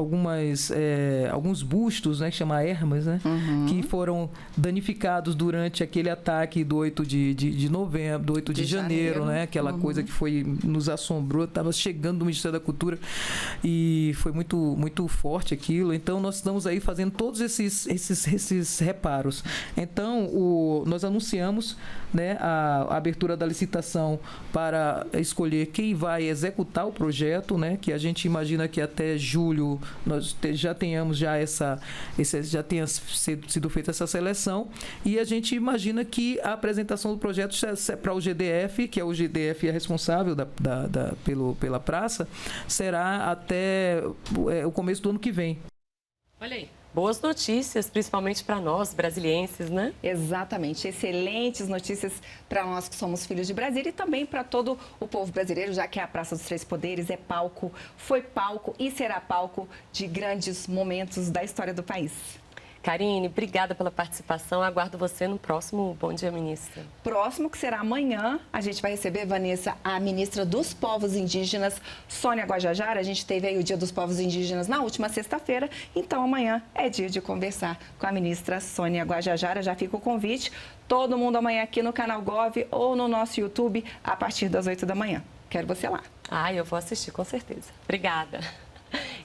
bustos, né? Que chama hermas, né? Que foram danificados durante aquele ataque do 8 de novembro, do 8 de janeiro, né? Aquela coisa que nos assombrou, estava chegando do Ministério da Cultura e foi muito, muito forte aquilo. Então, nós estamos aí fazendo todos esses reparos. Então, nós anunciamos, né, a abertura da licitação para escolher quem vai executar o projeto, né? Que a gente imagina que até julho nós já tenhamos já tenha sido feita essa seleção, e a gente imagina que a apresentação do projeto para o GDF, que é o GDF responsável pela praça, será até o começo do ano que vem. Olha aí. Boas notícias, principalmente para nós, brasilienses, né? Exatamente. Excelentes notícias para nós que somos filhos de Brasília e também para todo o povo brasileiro, já que a Praça dos Três Poderes foi palco e será palco de grandes momentos da história do país. Karine, obrigada pela participação. Aguardo você no próximo Bom Dia, Ministra. Próximo, que será amanhã, a gente vai receber, Vanessa, a ministra dos Povos Indígenas, Sônia Guajajara. A gente teve aí o Dia dos Povos Indígenas na última sexta-feira, então amanhã é dia de conversar com a ministra Sônia Guajajara. Já fica o convite, todo mundo amanhã aqui no Canal Gov ou no nosso YouTube a partir das 8 da manhã. Quero você lá. Eu vou assistir, com certeza. Obrigada.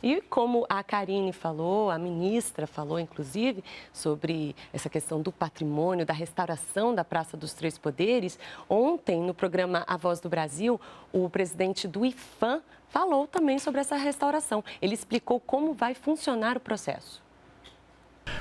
E como a Karine falou, a ministra falou, inclusive, sobre essa questão do patrimônio, da restauração da Praça dos Três Poderes, ontem, no programa A Voz do Brasil, o presidente do IPHAN falou também sobre essa restauração. Ele explicou como vai funcionar o processo.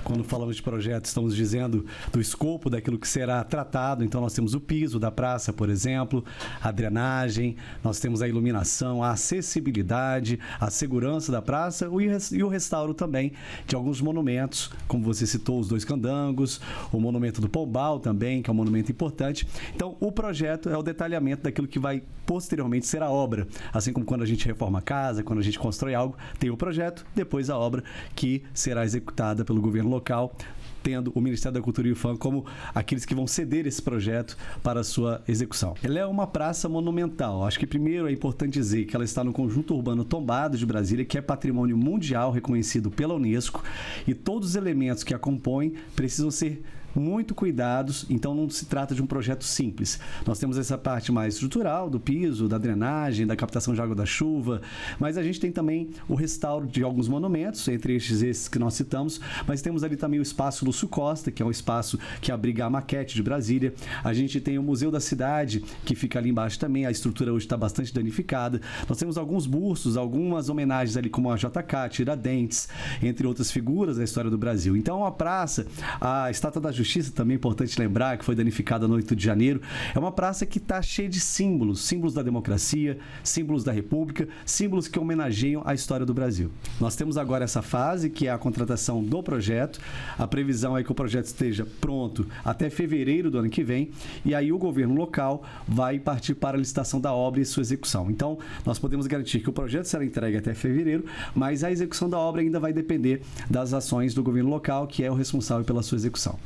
Quando falamos de projeto, estamos dizendo do escopo daquilo que será tratado. Então, nós temos o piso da praça, por exemplo, a drenagem, nós temos a iluminação, a acessibilidade, a segurança da praça e o restauro também de alguns monumentos, como você citou, os Dois Candangos, o monumento do Pombal também, que é um monumento importante. Então, o projeto é o detalhamento daquilo que vai posteriormente ser a obra. Assim como quando a gente reforma a casa, quando a gente constrói algo, tem o projeto, depois a obra que será executada pelo governo local, tendo o Ministério da Cultura e o IPHAN como aqueles que vão ceder esse projeto para a sua execução. Ela é uma praça monumental. Acho que primeiro é importante dizer que ela está no conjunto urbano tombado de Brasília, que é patrimônio mundial reconhecido pela Unesco, e todos os elementos que a compõem precisam ser muito cuidados, então não se trata de um projeto simples. Nós temos essa parte mais estrutural, do piso, da drenagem, da captação de água da chuva, mas a gente tem também o restauro de alguns monumentos, entre esses que nós citamos, mas temos ali também o espaço Lúcio Costa, que é um espaço que abriga a maquete de Brasília. A gente tem o Museu da Cidade, que fica ali embaixo também, a estrutura hoje está bastante danificada. Nós temos alguns bustos, algumas homenagens ali, como a JK, Tiradentes, entre outras figuras da história do Brasil. Então, a praça, a Estátua da Justiça, também é importante lembrar, que foi danificada no 8 de janeiro, é uma praça que está cheia de símbolos da democracia, símbolos da República, símbolos que homenageiam a história do Brasil. Nós temos agora essa fase, que é a contratação do projeto. A previsão é que o projeto esteja pronto até fevereiro do ano que vem, e aí o governo local vai partir para a licitação da obra e sua execução. Então, nós podemos garantir que o projeto será entregue até fevereiro, mas a execução da obra ainda vai depender das ações do governo local, que é o responsável pela sua execução.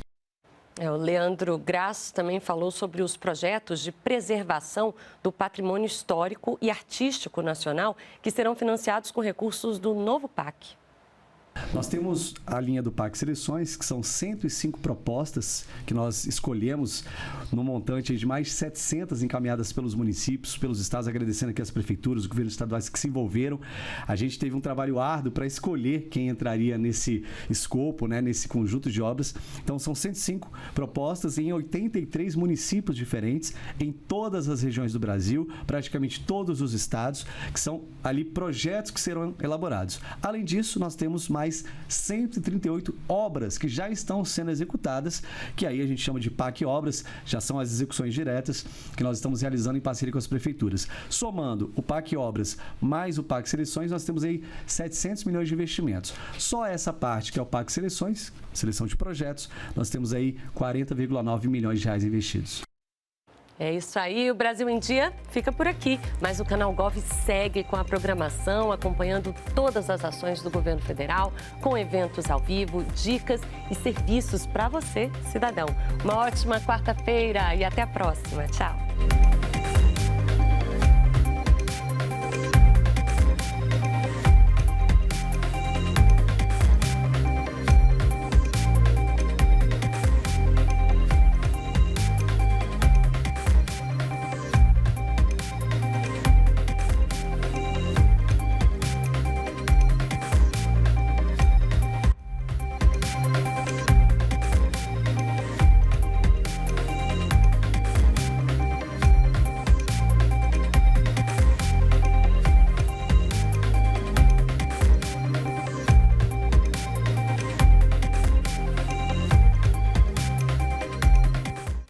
O Leandro Grasso também falou sobre os projetos de preservação do patrimônio histórico e artístico nacional que serão financiados com recursos do novo PAC. Nós temos a linha do PAC Seleções, que são 105 propostas que nós escolhemos no montante de mais de 700 encaminhadas pelos municípios, pelos estados, agradecendo aqui as prefeituras, os governos estaduais que se envolveram. A gente teve um trabalho árduo para escolher quem entraria nesse escopo, né, nesse conjunto de obras. Então, são 105 propostas em 83 municípios diferentes, em todas as regiões do Brasil, praticamente todos os estados, que são ali projetos que serão elaborados. Além disso, nós temos mais 138 obras que já estão sendo executadas, que aí a gente chama de PAC Obras, já são as execuções diretas que nós estamos realizando em parceria com as prefeituras. Somando o PAC Obras mais o PAC Seleções, nós temos aí 700 milhões de investimentos. Só essa parte, que é o PAC Seleções, seleção de projetos, nós temos aí 40,9 milhões de reais investidos. É isso aí, o Brasil em Dia fica por aqui, mas o Canal Gov segue com a programação, acompanhando todas as ações do governo federal, com eventos ao vivo, dicas e serviços para você, cidadão. Uma ótima quarta-feira e até a próxima. Tchau.